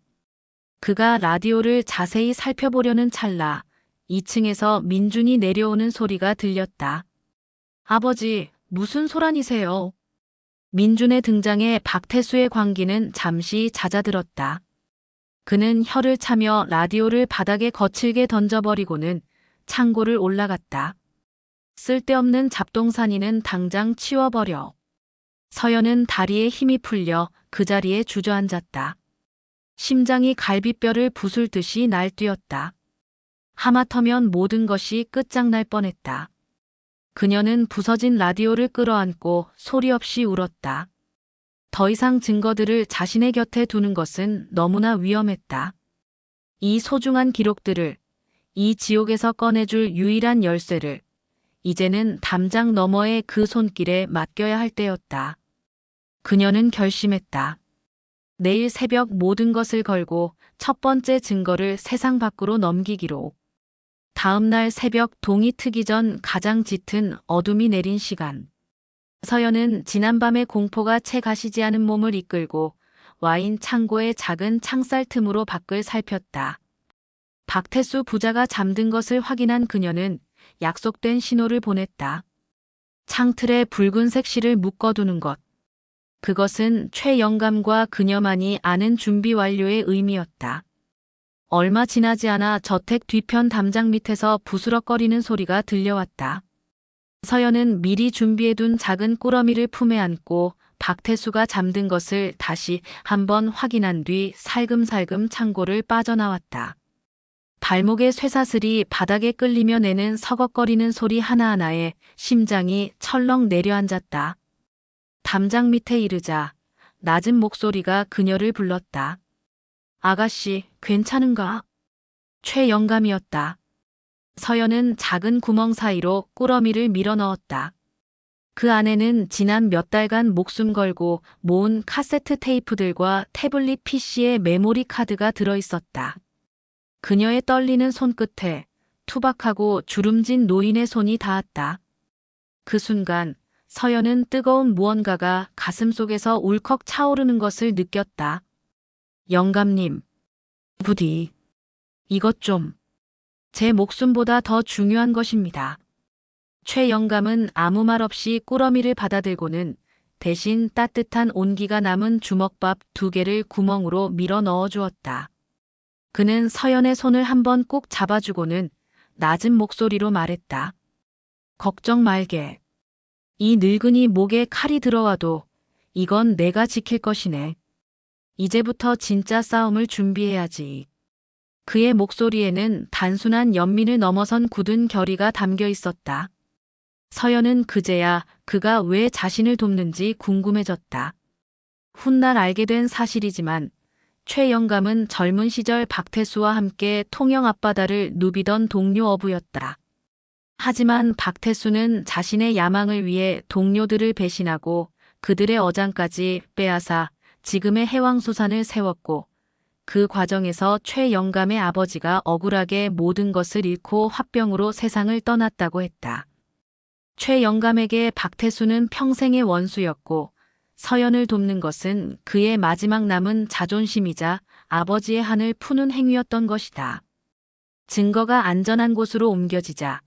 A: 그가 라디오를 자세히 살펴보려는 찰나 2층에서 민준이 내려오는 소리가 들렸다. 아버지, 무슨 소란이세요? 민준의 등장에 박태수의 광기는 잠시 잦아들었다. 그는 혀를 차며 라디오를 바닥에 거칠게 던져버리고는 창고를 올라갔다. 쓸데없는 잡동사니는 당장 치워버려. 서연은 다리에 힘이 풀려 그 자리에 주저앉았다. 심장이 갈비뼈를 부술듯이 날뛰었다. 하마터면 모든 것이 끝장날 뻔했다. 그녀는 부서진 라디오를 끌어안고 소리 없이 울었다. 더 이상 증거들을 자신의 곁에 두는 것은 너무나 위험했다. 이 소중한 기록들을, 이 지옥에서 꺼내줄 유일한 열쇠를 이제는 담장 너머의 그 손길에 맡겨야 할 때였다. 그녀는 결심했다. 내일 새벽 모든 것을 걸고 첫 번째 증거를 세상 밖으로 넘기기로. 다음 날 새벽 동이 트기 전 가장 짙은 어둠이 내린 시간. 서연은 지난밤의 공포가 채 가시지 않은 몸을 이끌고 와인 창고의 작은 창살 틈으로 밖을 살폈다. 박태수 부자가 잠든 것을 확인한 그녀는 약속된 신호를 보냈다. 창틀에 붉은색 실을 묶어두는 것. 그것은 최영감과 그녀만이 아는 준비 완료의 의미였다. 얼마 지나지 않아 저택 뒤편 담장 밑에서 부스럭거리는 소리가 들려왔다. 서연은 미리 준비해둔 작은 꾸러미를 품에 안고 박태수가 잠든 것을 다시 한번 확인한 뒤 살금살금 창고를 빠져나왔다. 발목의 쇠사슬이 바닥에 끌리며 내는 서걱거리는 소리 하나하나에 심장이 철렁 내려앉았다. 담장 밑에 이르자 낮은 목소리가 그녀를 불렀다. 아가씨, 괜찮은가? 최영감이었다. 서연은 작은 구멍 사이로 꾸러미를 밀어 넣었다. 그 안에는 지난 몇 달간 목숨 걸고 모은 카세트 테이프들과 태블릿 PC의 메모리 카드가 들어있었다. 그녀의 떨리는 손끝에 투박하고 주름진 노인의 손이 닿았다. 그 순간 서연은 뜨거운 무언가가 가슴속에서 울컥 차오르는 것을 느꼈다. 영감님, 부디 이것 좀 제 목숨보다 더 중요한 것입니다. 최영감은 아무 말 없이 꾸러미를 받아들고는 대신 따뜻한 온기가 남은 주먹밥 2개를 구멍으로 밀어 넣어 주었다. 그는 서연의 손을 한번 꾹 잡아주고는 낮은 목소리로 말했다. 걱정 말게. 이 늙은이 목에 칼이 들어와도 이건 내가 지킬 것이네. 이제부터 진짜 싸움을 준비해야지. 그의 목소리에는 단순한 연민을 넘어선 굳은 결의가 담겨 있었다. 서연은 그제야 그가 왜 자신을 돕는지 궁금해졌다. 훗날 알게 된 사실이지만 최영감은 젊은 시절 박태수와 함께 통영 앞바다를 누비던 동료 어부였다. 하지만 박태수는 자신의 야망을 위해 동료들을 배신하고 그들의 어장까지 빼앗아 지금의 해왕수산을 세웠고 그 과정에서 최 영감의 아버지가 억울하게 모든 것을 잃고 화병으로 세상을 떠났다고 했다. 최 영감에게 박태수는 평생의 원수였고 서연을 돕는 것은 그의 마지막 남은 자존심이자 아버지의 한을 푸는 행위였던 것이다. 증거가 안전한 곳으로 옮겨지자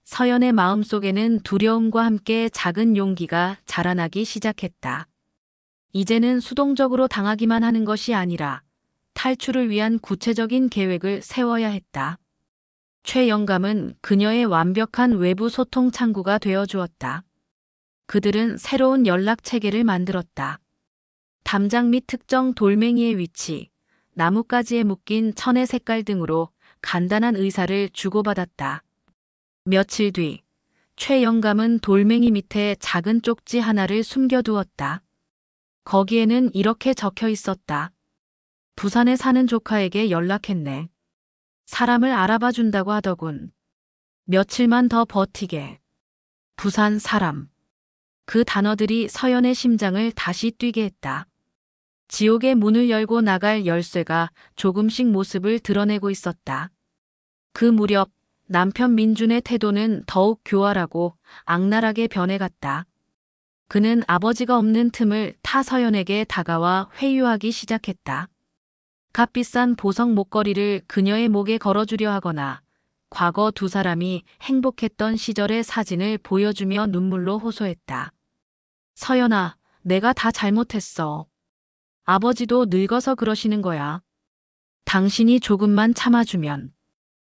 A: 서연의 마음속에는 두려움과 함께 작은 용기가 자라나기 시작했다. 이제는 수동적으로 당하기만 하는 것이 아니라 탈출을 위한 구체적인 계획을 세워야 했다. 최 영감은 그녀의 완벽한 외부 소통 창구가 되어 주었다. 그들은 새로운 연락 체계를 만들었다. 담장 및 특정 돌멩이의 위치, 나뭇가지에 묶인 천의 색깔 등으로 간단한 의사를 주고받았다. 며칠 뒤, 최 영감은 돌멩이 밑에 작은 쪽지 하나를 숨겨두었다. 거기에는 이렇게 적혀 있었다. 부산에 사는 조카에게 연락했네. 사람을 알아봐 준다고 하더군. 며칠만 더 버티게. 부산 사람. 그 단어들이 서연의 심장을 다시 뛰게 했다. 지옥의 문을 열고 나갈 열쇠가 조금씩 모습을 드러내고 있었다. 그 무렵 남편 민준의 태도는 더욱 교활하고 악랄하게 변해갔다. 그는 아버지가 없는 틈을 타 서연에게 다가와 회유하기 시작했다. 값비싼 보석 목걸이를 그녀의 목에 걸어주려 하거나 과거 두 사람이 행복했던 시절의 사진을 보여주며 눈물로 호소했다. 서연아, 내가 다 잘못했어. 아버지도 늙어서 그러시는 거야. 당신이 조금만 참아주면,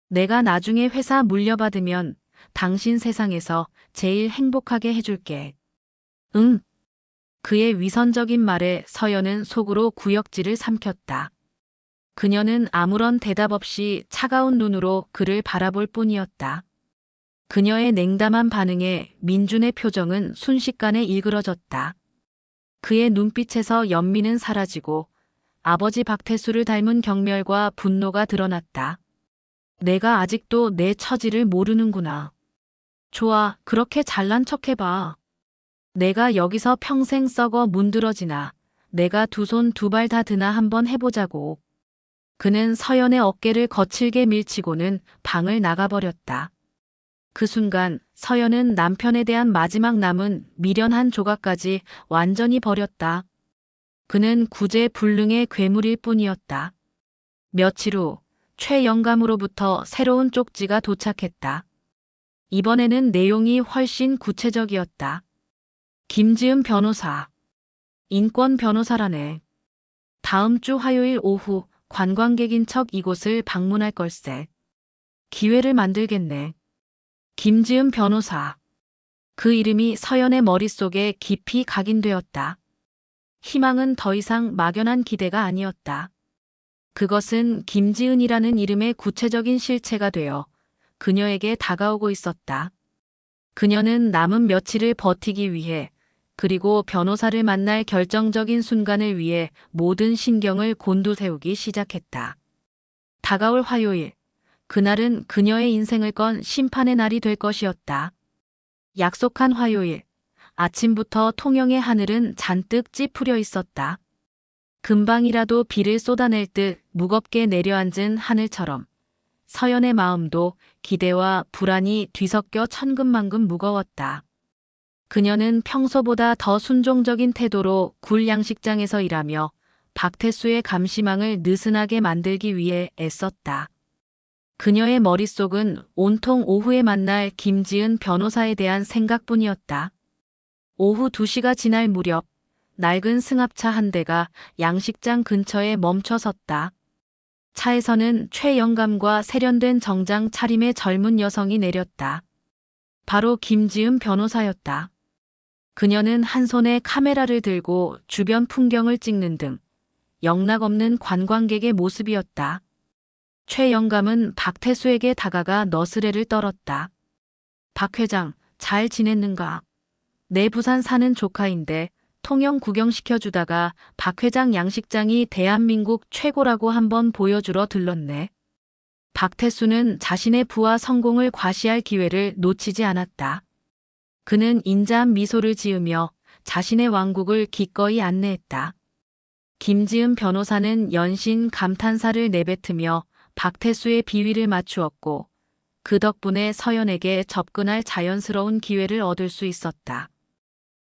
A: 내가 나중에 회사 물려받으면 당신 세상에서 제일 행복하게 해줄게. 응. 그의 위선적인 말에 서연은 속으로 구역질을 삼켰다. 그녀는 아무런 대답 없이 차가운 눈으로 그를 바라볼 뿐이었다. 그녀의 냉담한 반응에 민준의 표정은 순식간에 일그러졌다. 그의 눈빛에서 연민은 사라지고 아버지 박태수를 닮은 경멸과 분노가 드러났다. 내가 아직도 내 처지를 모르는구나. 좋아, 그렇게 잘난 척해봐. 내가 여기서 평생 썩어 문드러지나, 내가 두 손 두 발 다 드나 한번 해보자고. 그는 서연의 어깨를 거칠게 밀치고는 방을 나가버렸다. 그 순간 서연은 남편에 대한 마지막 남은 미련한 조각까지 완전히 버렸다. 그는 구제불능의 괴물일 뿐이었다. 며칠 후 최 영감으로부터 새로운 쪽지가 도착했다. 이번에는 내용이 훨씬 구체적이었다. 김지은 변호사. 인권 변호사라네. 다음 주 화요일 오후 관광객인 척 이곳을 방문할 걸세. 기회를 만들겠네. 김지은 변호사. 그 이름이 서연의 머릿속에 깊이 각인되었다. 희망은 더 이상 막연한 기대가 아니었다. 그것은 김지은이라는 이름의 구체적인 실체가 되어 그녀에게 다가오고 있었다. 그녀는 남은 며칠을 버티기 위해 그리고 변호사를 만날 결정적인 순간을 위해 모든 신경을 곤두세우기 시작했다. 다가올 화요일, 그날은 그녀의 인생을 건 심판의 날이 될 것이었다. 약속한 화요일, 아침부터 통영의 하늘은 잔뜩 찌푸려 있었다. 금방이라도 비를 쏟아낼 듯 무겁게 내려앉은 하늘처럼 서연의 마음도 기대와 불안이 뒤섞여 천근만근 무거웠다. 그녀는 평소보다 더 순종적인 태도로 굴 양식장에서 일하며 박태수의 감시망을 느슨하게 만들기 위해 애썼다. 그녀의 머릿속은 온통 오후에 만날 김지은 변호사에 대한 생각뿐이었다. 오후 2시가 지날 무렵 낡은 승합차 한 대가 양식장 근처에 멈춰 섰다. 차에서는 최 영감과 세련된 정장 차림의 젊은 여성이 내렸다. 바로 김지은 변호사였다. 그녀는 한 손에 카메라를 들고 주변 풍경을 찍는 등 영락없는 관광객의 모습이었다. 최 영감은 박태수에게 다가가 너스레를 떨었다. 박 회장, 잘 지냈는가? 내 부산 사는 조카인데 통영 구경시켜주다가 박 회장 양식장이 대한민국 최고라고 한번 보여주러 들렀네. 박태수는 자신의 부와 성공을 과시할 기회를 놓치지 않았다. 그는 인자한 미소를 지으며 자신의 왕국을 기꺼이 안내했다. 김지은 변호사는 연신 감탄사를 내뱉으며 박태수의 비위를 맞추었고 그 덕분에 서연에게 접근할 자연스러운 기회를 얻을 수 있었다.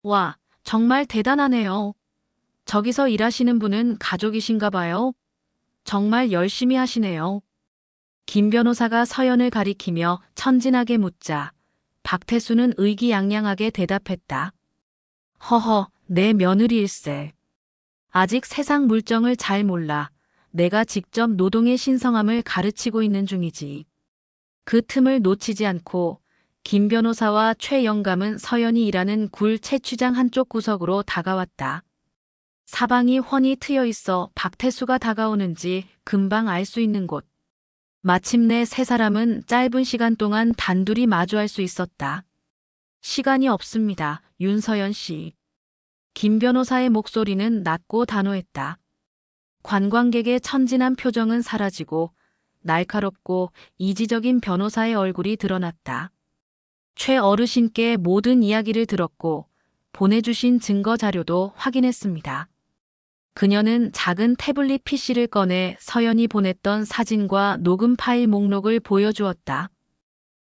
A: 와, 정말 대단하네요. 저기서 일하시는 분은 가족이신가 봐요. 정말 열심히 하시네요. 김 변호사가 서연을 가리키며 천진하게 묻자 박태수는 의기양양하게 대답했다. 허허, 내 며느리일세. 아직 세상 물정을 잘 몰라. 내가 직접 노동의 신성함을 가르치고 있는 중이지. 그 틈을 놓치지 않고 김 변호사와 최 영감은 서연이 일하는 굴 채취장 한쪽 구석으로 다가왔다. 사방이 훤히 트여 있어 박태수가 다가오는지 금방 알 수 있는 곳. 마침내 세 사람은 짧은 시간 동안 단둘이 마주할 수 있었다. 시간이 없습니다, 윤서연 씨. 김 변호사의 목소리는 낮고 단호했다. 관광객의 천진한 표정은 사라지고 날카롭고 이지적인 변호사의 얼굴이 드러났다. 최 어르신께 모든 이야기를 들었고 보내주신 증거 자료도 확인했습니다. 그녀는 작은 태블릿 PC를 꺼내 서연이 보냈던 사진과 녹음 파일 목록을 보여주었다.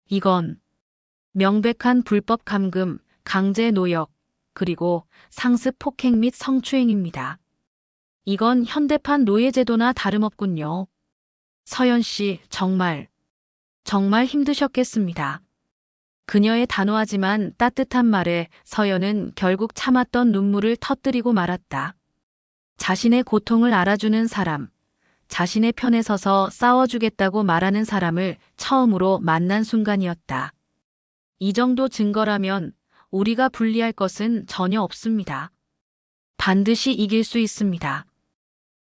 A: 이건 명백한 불법 감금, 강제 노역, 그리고 상습 폭행 및 성추행입니다. 이건 현대판 노예제도나 다름없군요. 서연 씨, 정말 힘드셨겠습니다. 그녀의 단호하지만 따뜻한 말에 서연은 결국 참았던 눈물을 터뜨리고 말았다. 자신의 고통을 알아주는 사람, 자신의 편에 서서 싸워주겠다고 말하는 사람을 처음으로 만난 순간이었다. 이 정도 증거라면 우리가 불리할 것은 전혀 없습니다. 반드시 이길 수 있습니다.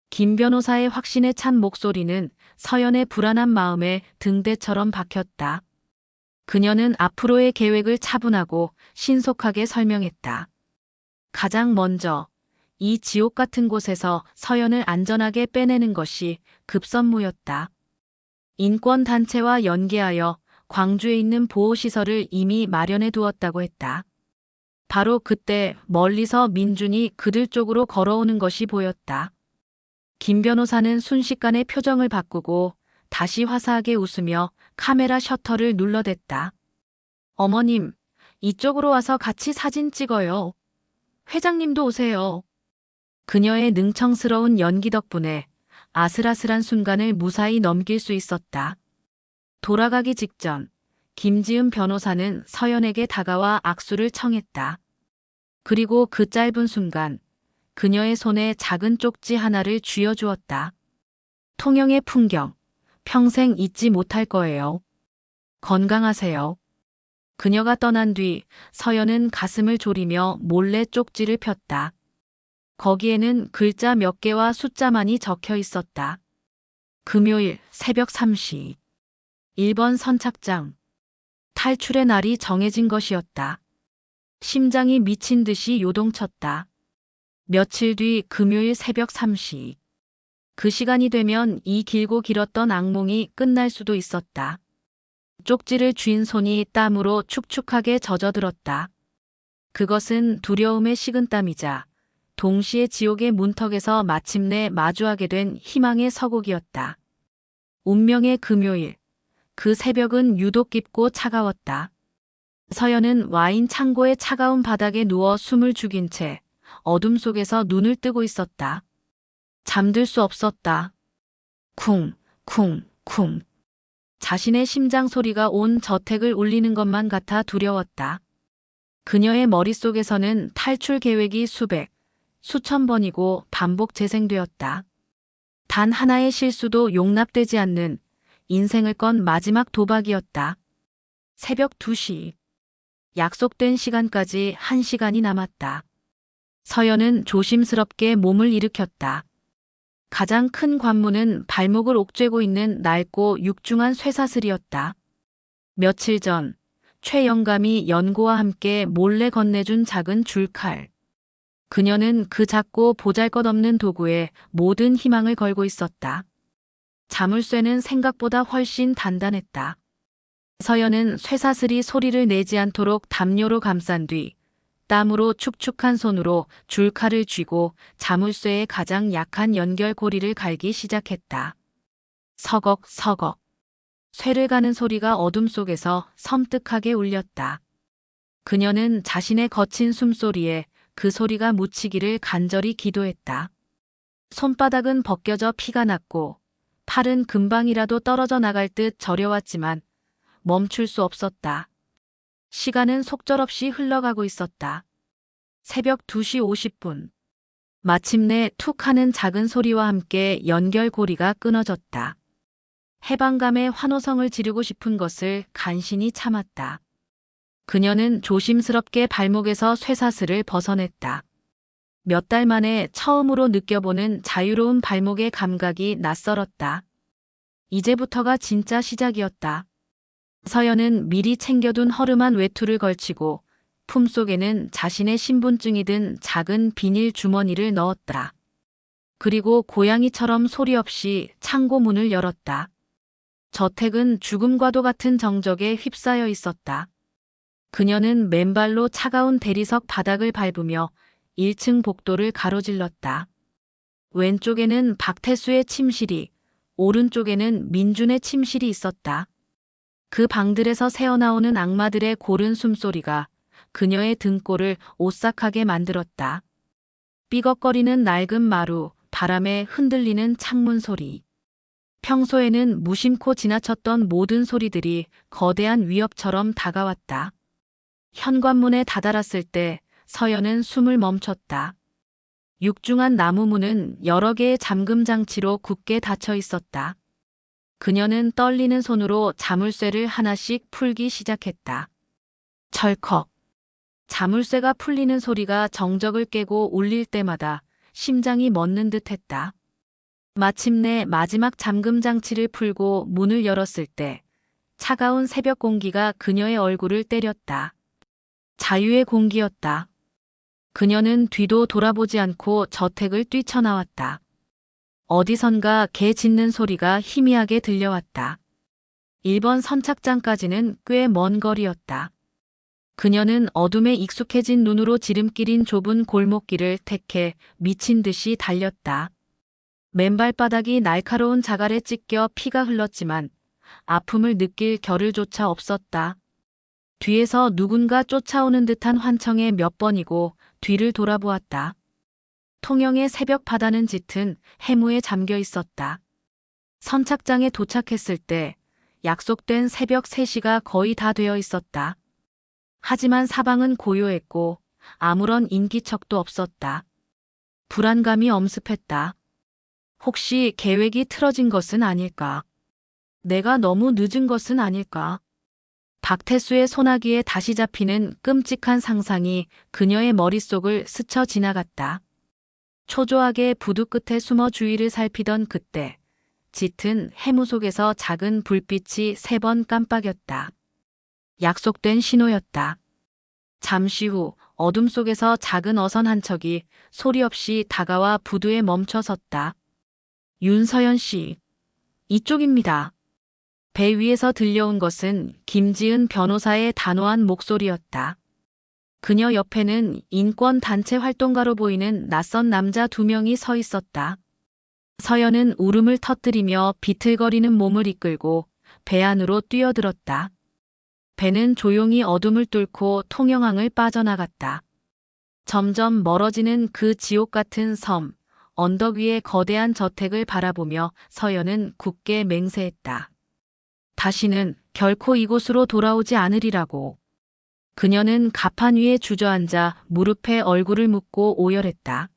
A: 김 변호사의 확신에 찬 목소리는 서연의 불안한 마음에 등대처럼 박혔다. 그녀는 앞으로의 계획을 차분하고 신속하게 설명했다. 가장 먼저 이 지옥 같은 곳에서 서연을 안전하게 빼내는 것이 급선무였다. 인권단체와 연계하여 광주에 있는 보호시설을 이미 마련해 두었다고 했다. 바로 그때 멀리서 민준이 그들 쪽으로 걸어오는 것이 보였다. 김 변호사는 순식간에 표정을 바꾸고 다시 화사하게 웃으며 카메라 셔터를 눌러댔다. 어머님, 이쪽으로 와서 같이 사진 찍어요. 회장님도 오세요. 그녀의 능청스러운 연기 덕분에 아슬아슬한 순간을 무사히 넘길 수 있었다. 돌아가기 직전 김지은 변호사는 서연에게 다가와 악수를 청했다. 그리고 그 짧은 순간 그녀의 손에 작은 쪽지 하나를 쥐어주었다. 통영의 풍경, 평생 잊지 못할 거예요. 건강하세요. 그녀가 떠난 뒤 서연은 가슴을 졸이며 몰래 쪽지를 폈다. 거기에는 글자 몇 개와 숫자만이 적혀 있었다. 금요일 새벽 3시. 1번 선착장. 탈출의 날이 정해진 것이었다. 심장이 미친 듯이 요동쳤다. 며칠 뒤 금요일 새벽 3시. 그 시간이 되면 이 길고 길었던 악몽이 끝날 수도 있었다. 쪽지를 쥔 손이 땀으로 축축하게 젖어들었다. 그것은 두려움의 식은땀이자 동시에 지옥의 문턱에서 마침내 마주하게 된 희망의 서곡이었다. 운명의 금요일. 그 새벽은 유독 깊고 차가웠다. 서연은 와인 창고의 차가운 바닥에 누워 숨을 죽인 채 어둠 속에서 눈을 뜨고 있었다. 잠들 수 없었다. 쿵, 쿵, 쿵. 자신의 심장 소리가 온 저택을 울리는 것만 같아 두려웠다. 그녀의 머릿속에서는 탈출 계획이 수천 번이고 반복 재생되었다. 단 하나의 실수도 용납되지 않는 인생을 건 마지막 도박이었다. 새벽 2시. 약속된 시간까지 1시간이 남았다. 서연은 조심스럽게 몸을 일으켰다. 가장 큰 관문은 발목을 옥죄고 있는 낡고 육중한 쇠사슬이었다. 며칠 전 최 영감이 연고와 함께 몰래 건네준 작은 줄칼. 그녀는 그 작고 보잘것없는 도구에 모든 희망을 걸고 있었다. 자물쇠는 생각보다 훨씬 단단했다. 서연은 쇠사슬이 소리를 내지 않도록 담요로 감싼 뒤 땀으로 축축한 손으로 줄칼을 쥐고 자물쇠의 가장 약한 연결고리를 갈기 시작했다. 서걱서걱. 쇠를 가는 소리가 어둠 속에서 섬뜩하게 울렸다. 그녀는 자신의 거친 숨소리에 그 소리가 묻히기를 간절히 기도했다. 손바닥은 벗겨져 피가 났고 팔은 금방이라도 떨어져 나갈 듯 저려왔지만 멈출 수 없었다. 시간은 속절없이 흘러가고 있었다. 새벽 2시 50분. 마침내 툭 하는 작은 소리와 함께 연결고리가 끊어졌다. 해방감에 환호성을 지르고 싶은 것을 간신히 참았다. 그녀는 조심스럽게 발목에서 쇠사슬을 벗어냈다. 몇 달 만에 처음으로 느껴보는 자유로운 발목의 감각이 낯설었다. 이제부터가 진짜 시작이었다. 서연은 미리 챙겨둔 허름한 외투를 걸치고 품속에는 자신의 신분증이 든 작은 비닐 주머니를 넣었다. 그리고 고양이처럼 소리 없이 창고 문을 열었다. 저택은 죽음과도 같은 정적에 휩싸여 있었다. 그녀는 맨발로 차가운 대리석 바닥을 밟으며 1층 복도를 가로질렀다. 왼쪽에는 박태수의 침실이, 오른쪽에는 민준의 침실이 있었다. 그 방들에서 새어나오는 악마들의 고른 숨소리가 그녀의 등골을 오싹하게 만들었다. 삐걱거리는 낡은 마루, 바람에 흔들리는 창문 소리. 평소에는 무심코 지나쳤던 모든 소리들이 거대한 위협처럼 다가왔다. 현관문에 다다랐을 때 서연은 숨을 멈췄다. 육중한 나무 문은 여러 개의 잠금 장치로 굳게 닫혀 있었다. 그녀는 떨리는 손으로 자물쇠를 하나씩 풀기 시작했다. 철컥. 자물쇠가 풀리는 소리가 정적을 깨고 울릴 때마다 심장이 멎는 듯했다. 마침내 마지막 잠금 장치를 풀고 문을 열었을 때 차가운 새벽 공기가 그녀의 얼굴을 때렸다. 자유의 공기였다. 그녀는 뒤도 돌아보지 않고 저택을 뛰쳐나왔다. 어디선가 개 짖는 소리가 희미하게 들려왔다. 1번 선착장까지는 꽤 먼 거리였다. 그녀는 어둠에 익숙해진 눈으로 지름길인 좁은 골목길을 택해 미친 듯이 달렸다. 맨발바닥이 날카로운 자갈에 찢겨 피가 흘렀지만 아픔을 느낄 겨를조차 없었다. 뒤에서 누군가 쫓아오는 듯한 환청에 몇 번이고 뒤를 돌아보았다. 통영의 새벽 바다는 짙은 해무에 잠겨 있었다. 선착장에 도착했을 때 약속된 새벽 3시가 거의 다 되어 있었다. 하지만 사방은 고요했고 아무런 인기척도 없었다. 불안감이 엄습했다. 혹시 계획이 틀어진 것은 아닐까? 내가 너무 늦은 것은 아닐까? 박태수의 소나기에 다시 잡히는 끔찍한 상상이 그녀의 머릿속을 스쳐 지나갔다. 초조하게 부두 끝에 숨어 주위를 살피던 그때 짙은 해무 속에서 작은 불빛이 3번 깜빡였다. 약속된 신호였다. 잠시 후 어둠 속에서 작은 어선 한 척이 소리 없이 다가와 부두에 멈춰 섰다. 윤서연 씨, 이쪽입니다. 배 위에서 들려온 것은 김지은 변호사의 단호한 목소리였다. 그녀 옆에는 인권단체 활동가로 보이는 낯선 남자 2명이 서 있었다. 서연은 울음을 터뜨리며 비틀거리는 몸을 이끌고 배 안으로 뛰어들었다. 배는 조용히 어둠을 뚫고 통영항을 빠져나갔다. 점점 멀어지는 그 지옥 같은 섬, 언덕 위의 거대한 저택을 바라보며 서연은 굳게 맹세했다. 다시는 결코 이곳으로 돌아오지 않으리라고. 그녀는 갑판 위에 주저앉아 무릎에 얼굴을 묻고 오열했다.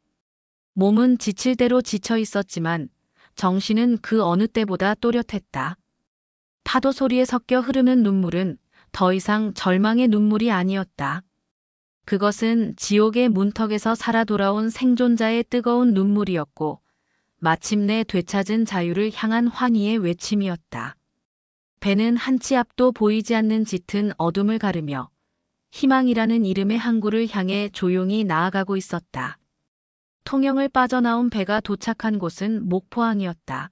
A: 몸은 지칠 대로 지쳐 있었지만 정신은 그 어느 때보다 또렷했다. 파도 소리에 섞여 흐르는 눈물은 더 이상 절망의 눈물이 아니었다. 그것은 지옥의 문턱에서 살아 돌아온 생존자의 뜨거운 눈물이었고 마침내 되찾은 자유를 향한 환희의 외침이었다. 배는 한 치 앞도 보이지 않는 짙은 어둠을 가르며 희망이라는 이름의 항구를 향해 조용히 나아가고 있었다. 통영을 빠져나온 배가 도착한 곳은 목포항이었다.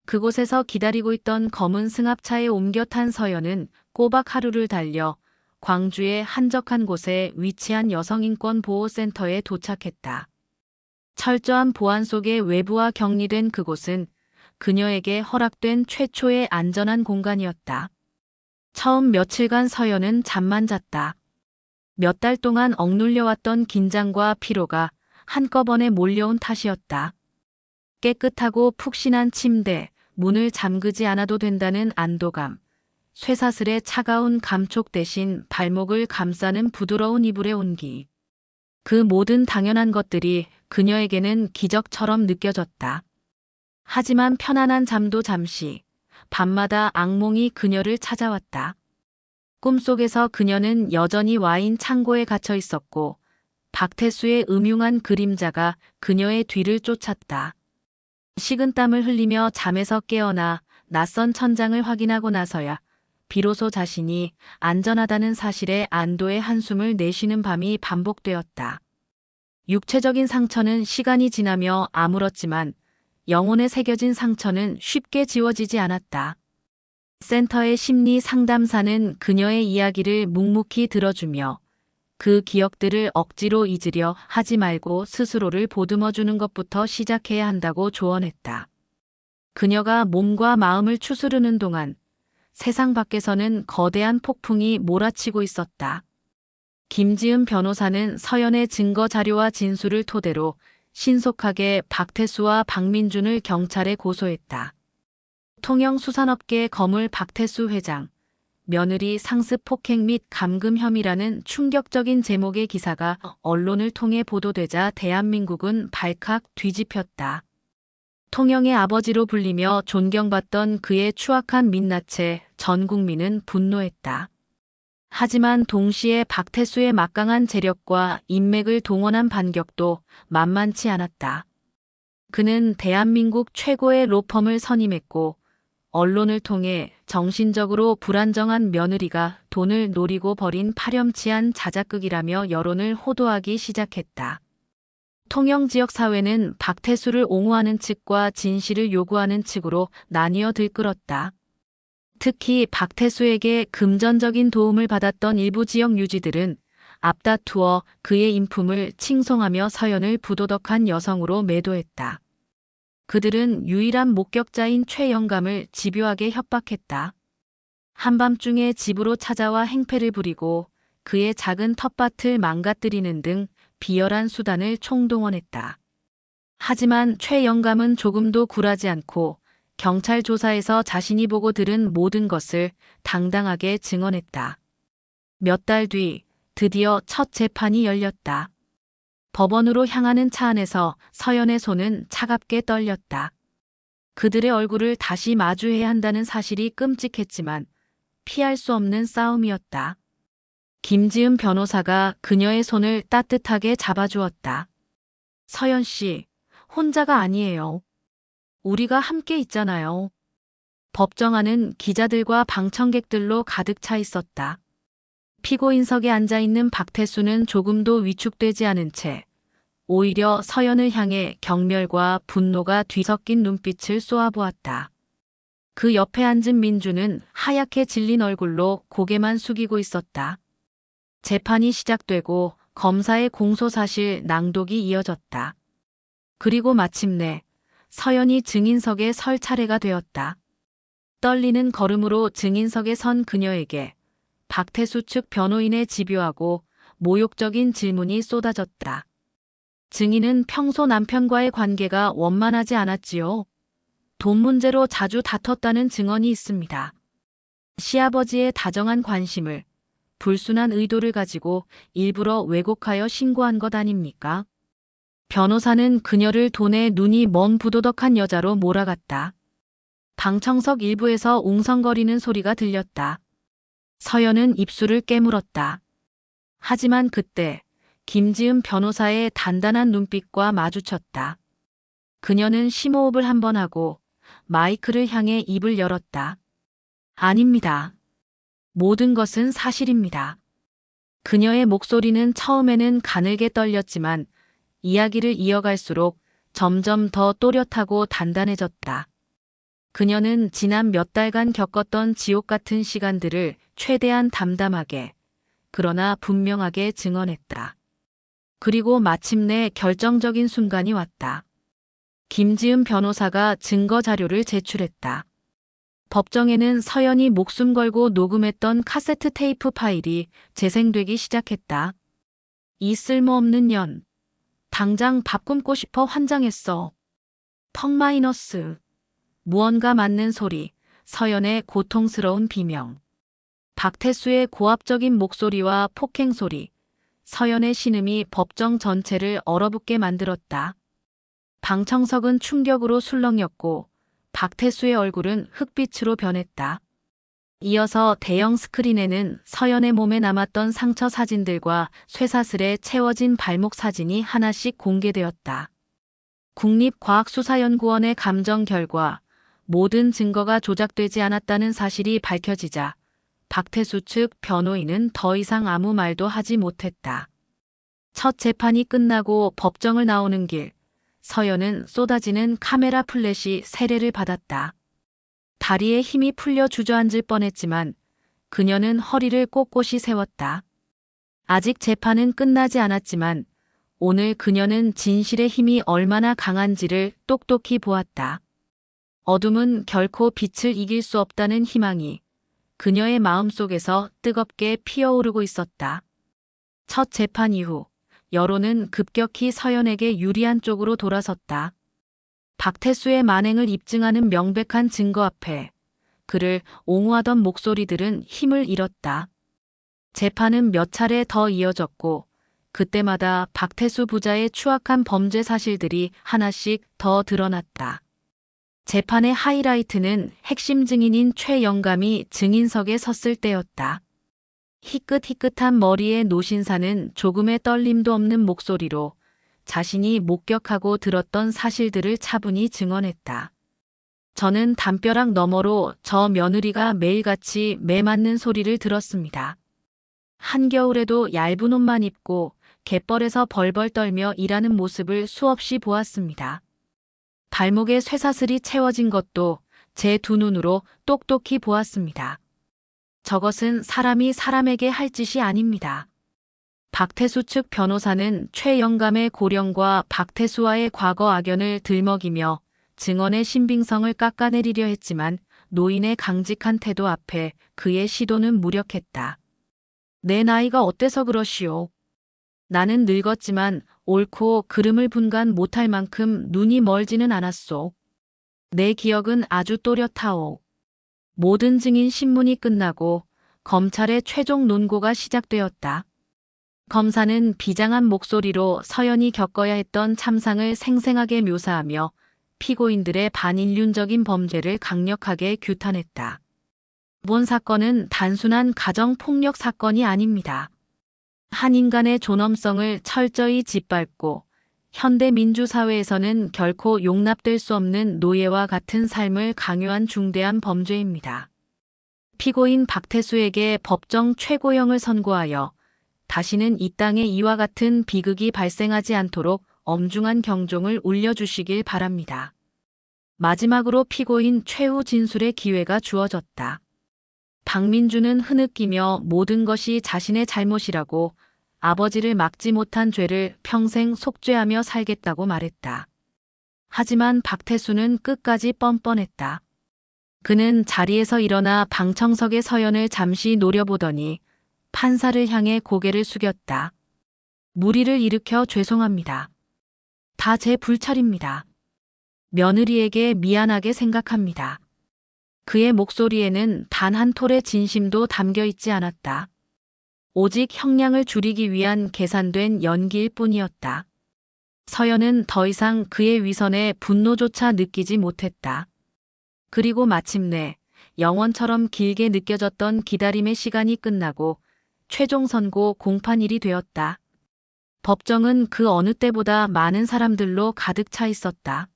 A: 그곳에서 기다리고 있던 검은 승합차에 옮겨 탄 서연은 꼬박 하루를 달려 광주의 한적한 곳에 위치한 여성인권보호센터에 도착했다. 철저한 보안 속에 외부와 격리된 그곳은 그녀에게 허락된 최초의 안전한 공간이었다. 처음 며칠간 서연은 잠만 잤다. 몇 달 동안 억눌려왔던 긴장과 피로가 한꺼번에 몰려온 탓이었다. 깨끗하고 푹신한 침대, 문을 잠그지 않아도 된다는 안도감, 쇠사슬의 차가운 감촉 대신 발목을 감싸는 부드러운 이불의 온기. 그 모든 당연한 것들이 그녀에게는 기적처럼 느껴졌다. 하지만 편안한 잠도 잠시, 밤마다 악몽이 그녀를 찾아왔다. 꿈속에서 그녀는 여전히 와인 창고에 갇혀 있었고 박태수의 음흉한 그림자가 그녀의 뒤를 쫓았다. 식은땀을 흘리며 잠에서 깨어나 낯선 천장을 확인하고 나서야 비로소 자신이 안전하다는 사실에 안도의 한숨을 내쉬는 밤이 반복되었다. 육체적인 상처는 시간이 지나며 아물었지만 영혼에 새겨진 상처는 쉽게 지워지지 않았다. 센터의 심리 상담사는 그녀의 이야기를 묵묵히 들어주며 그 기억들을 억지로 잊으려 하지 말고 스스로를 보듬어주는 것부터 시작해야 한다고 조언했다. 그녀가 몸과 마음을 추스르는 동안 세상 밖에서는 거대한 폭풍이 몰아치고 있었다. 김지은 변호사는 서연의 증거 자료와 진술을 토대로 신속하게 박태수와 박민준을 경찰에 고소했다. 통영 수산업계 거물 박태수 회장, 며느리 상습 폭행 및 감금 혐의라는 충격적인 제목의 기사가 언론을 통해 보도되자 대한민국은 발칵 뒤집혔다. 통영의 아버지로 불리며 존경받던 그의 추악한 민낯에 전 국민은 분노했다. 하지만 동시에 박태수의 막강한 재력과 인맥을 동원한 반격도 만만치 않았다. 그는 대한민국 최고의 로펌을 선임했고 언론을 통해 정신적으로 불안정한 며느리가 돈을 노리고 벌인 파렴치한 자작극이라며 여론을 호도하기 시작했다. 통영 지역 사회는 박태수를 옹호하는 측과 진실을 요구하는 측으로 나뉘어 들끓었다. 특히 박태수에게 금전적인 도움을 받았던 일부 지역 유지들은 앞다투어 그의 인품을 칭송하며 서연을 부도덕한 여성으로 매도했다. 그들은 유일한 목격자인 최 영감을 집요하게 협박했다. 한밤중에 집으로 찾아와 행패를 부리고 그의 작은 텃밭을 망가뜨리는 등 비열한 수단을 총동원했다. 하지만 최 영감은 조금도 굴하지 않고 경찰 조사에서 자신이 보고 들은 모든 것을 당당하게 증언했다. 몇 달 뒤 드디어 첫 재판이 열렸다. 법원으로 향하는 차 안에서 서연의 손은 차갑게 떨렸다. 그들의 얼굴을 다시 마주해야 한다는 사실이 끔찍했지만 피할 수 없는 싸움이었다. 김지은 변호사가 그녀의 손을 따뜻하게 잡아주었다. 서연 씨, 혼자가 아니에요. 우리가 함께 있잖아요. 법정 안은 기자들과 방청객들로 가득 차 있었다. 피고인석에 앉아있는 박태수는 조금도 위축되지 않은 채 오히려 서연을 향해 경멸과 분노가 뒤섞인 눈빛을 쏘아보았다. 그 옆에 앉은 민주는 하얗게 질린 얼굴로 고개만 숙이고 있었다. 재판이 시작되고 검사의 공소사실 낭독이 이어졌다. 그리고 마침내 서연이 증인석에 설 차례가 되었다. 떨리는 걸음으로 증인석에 선 그녀에게 박태수 측 변호인의 집요하고 모욕적인 질문이 쏟아졌다. 증인은 평소 남편과의 관계가 원만하지 않았지요. 돈 문제로 자주 다퉜다는 증언이 있습니다. 시아버지의 다정한 관심을 불순한 의도를 가지고 일부러 왜곡하여 신고한 것 아닙니까? 변호사는 그녀를 돈에 눈이 먼 부도덕한 여자로 몰아갔다. 방청석 일부에서 웅성거리는 소리가 들렸다. 서연은 입술을 깨물었다. 하지만 그때 김지은 변호사의 단단한 눈빛과 마주쳤다. 그녀는 심호흡을 한 번 하고 마이크를 향해 입을 열었다. 아닙니다. 모든 것은 사실입니다. 그녀의 목소리는 처음에는 가늘게 떨렸지만 이야기를 이어갈수록 점점 더 또렷하고 단단해졌다. 그녀는 지난 몇 달간 겪었던 지옥 같은 시간들을 최대한 담담하게 그러나 분명하게 증언했다. 그리고 마침내 결정적인 순간이 왔다. 김지은 변호사가 증거 자료를 제출했다. 법정에는 서연이 목숨 걸고 녹음했던 카세트 테이프 파일이 재생되기 시작했다. 이 쓸모없는 년. 당장 밥 굶고 싶어 환장했어. 턱 마이너스. 무언가 맞는 소리. 서연의 고통스러운 비명. 박태수의 고압적인 목소리와 폭행 소리. 서연의 신음이 법정 전체를 얼어붙게 만들었다. 방청석은 충격으로 술렁였고 박태수의 얼굴은 흑빛으로 변했다. 이어서 대형 스크린에는 서연의 몸에 남았던 상처 사진들과 쇠사슬에 채워진 발목 사진이 하나씩 공개되었다. 국립과학수사연구원의 감정 결과 모든 증거가 조작되지 않았다는 사실이 밝혀지자 박태수 측 변호인은 더 이상 아무 말도 하지 못했다. 첫 재판이 끝나고 법정을 나오는 길, 서연은 쏟아지는 카메라 플래시 세례를 받았다. 다리에 힘이 풀려 주저앉을 뻔했지만 그녀는 허리를 꼿꼿이 세웠다. 아직 재판은 끝나지 않았지만 오늘 그녀는 진실의 힘이 얼마나 강한지를 똑똑히 보았다. 어둠은 결코 빛을 이길 수 없다는 희망이 그녀의 마음속에서 뜨겁게 피어오르고 있었다. 첫 재판 이후 여론은 급격히 서연에게 유리한 쪽으로 돌아섰다. 박태수의 만행을 입증하는 명백한 증거 앞에 그를 옹호하던 목소리들은 힘을 잃었다. 재판은 몇 차례 더 이어졌고 그때마다 박태수 부자의 추악한 범죄 사실들이 하나씩 더 드러났다. 재판의 하이라이트는 핵심 증인인 최영감이 증인석에 섰을 때였다. 희끗희끗한 머리의 노신사는 조금의 떨림도 없는 목소리로 자신이 목격하고 들었던 사실들을 차분히 증언했다. 저는 담벼락 너머로 저 며느리가 매일같이 매 맞는 소리를 들었습니다. 한겨울에도 얇은 옷만 입고 갯벌에서 벌벌 떨며 일하는 모습을 수없이 보았습니다. 발목에 쇠사슬이 채워진 것도 제 두 눈으로 똑똑히 보았습니다. 저것은 사람이 사람에게 할 짓이 아닙니다. 박태수 측 변호사는 최영감의 고령과 박태수와의 과거 악연을 들먹이며 증언의 신빙성을 깎아내리려 했지만 노인의 강직한 태도 앞에 그의 시도는 무력했다. 내 나이가 어때서 그러시오? 나는 늙었지만 옳고 그름을 분간 못할 만큼 눈이 멀지는 않았소. 내 기억은 아주 또렷하오. 모든 증인 신문이 끝나고 검찰의 최종 논고가 시작되었다. 검사는 비장한 목소리로 서연이 겪어야 했던 참상을 생생하게 묘사하며 피고인들의 반인륜적인 범죄를 강력하게 규탄했다. 이번 사건은 단순한 가정폭력 사건이 아닙니다. 한 인간의 존엄성을 철저히 짓밟고 현대 민주사회에서는 결코 용납될 수 없는 노예와 같은 삶을 강요한 중대한 범죄입니다. 피고인 박태수에게 법정 최고형을 선고하여 다시는 이 땅에 이와 같은 비극이 발생하지 않도록 엄중한 경종을 울려주시길 바랍니다. 마지막으로 피고인 최후 진술의 기회가 주어졌다. 박민주는 흐느끼며 모든 것이 자신의 잘못이라고 아버지를 막지 못한 죄를 평생 속죄하며 살겠다고 말했다. 하지만 박태수는 끝까지 뻔뻔했다. 그는 자리에서 일어나 방청석의 서연을 잠시 노려보더니 판사를 향해 고개를 숙였다. 무리를 일으켜 죄송합니다. 다 제 불찰입니다. 며느리에게 미안하게 생각합니다. 그의 목소리에는 단 한 톨의 진심도 담겨 있지 않았다. 오직 형량을 줄이기 위한 계산된 연기일 뿐이었다. 서연은 더 이상 그의 위선에 분노조차 느끼지 못했다. 그리고 마침내 영원처럼 길게 느껴졌던 기다림의 시간이 끝나고 최종 선고 공판일이 되었다. 법정은 그 어느 때보다 많은 사람들로 가득 차 있었다.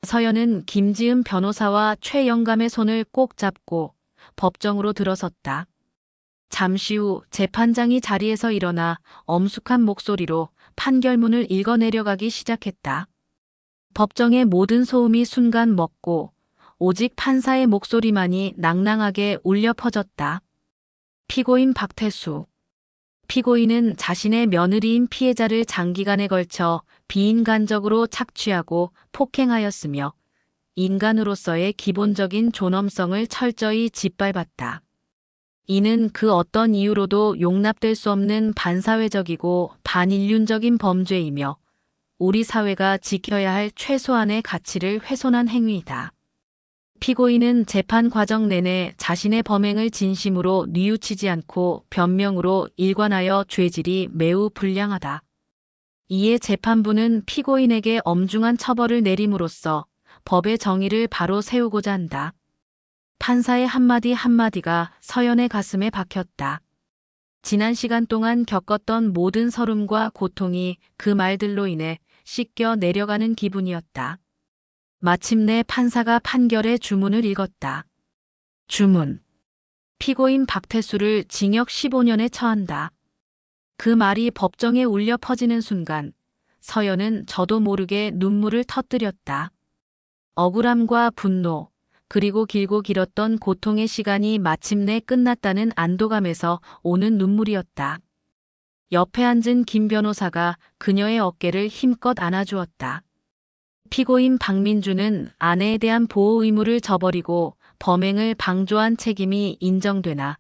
A: 서연은 김지은 변호사와 최영감의 손을 꼭 잡고 법정으로 들어섰다. 잠시 후 재판장이 자리에서 일어나 엄숙한 목소리로 판결문을 읽어내려가기 시작했다. 법정의 모든 소음이 순간 멎고 오직 판사의 목소리만이 낭낭하게 울려 퍼졌다. 피고인 박태수. 피고인은 자신의 며느리인 피해자를 장기간에 걸쳐 비인간적으로 착취하고 폭행하였으며 인간으로서의 기본적인 존엄성을 철저히 짓밟았다. 이는 그 어떤 이유로도 용납될 수 없는 반사회적이고 반인륜적인 범죄이며 우리 사회가 지켜야 할 최소한의 가치를 훼손한 행위이다. 피고인은 재판 과정 내내 자신의 범행을 진심으로 뉘우치지 않고 변명으로 일관하여 죄질이 매우 불량하다. 이에 재판부는 피고인에게 엄중한 처벌을 내림으로써 법의 정의를 바로 세우고자 한다. 판사의 한마디 한마디가 서연의 가슴에 박혔다. 지난 시간 동안 겪었던 모든 서름과 고통이 그 말들로 인해 씻겨 내려가는 기분이었다. 마침내 판사가 판결의 주문을 읽었다. 주문. 피고인 박태수를 징역 15년에 처한다. 그 말이 법정에 울려 퍼지는 순간 서연은 저도 모르게 눈물을 터뜨렸다. 억울함과 분노, 그리고 길고 길었던 고통의 시간이 마침내 끝났다는 안도감에서 오는 눈물이었다. 옆에 앉은 김 변호사가 그녀의 어깨를 힘껏 안아주었다. 피고인 박민주는 아내에 대한 보호 의무를 저버리고 범행을 방조한 책임이 인정되나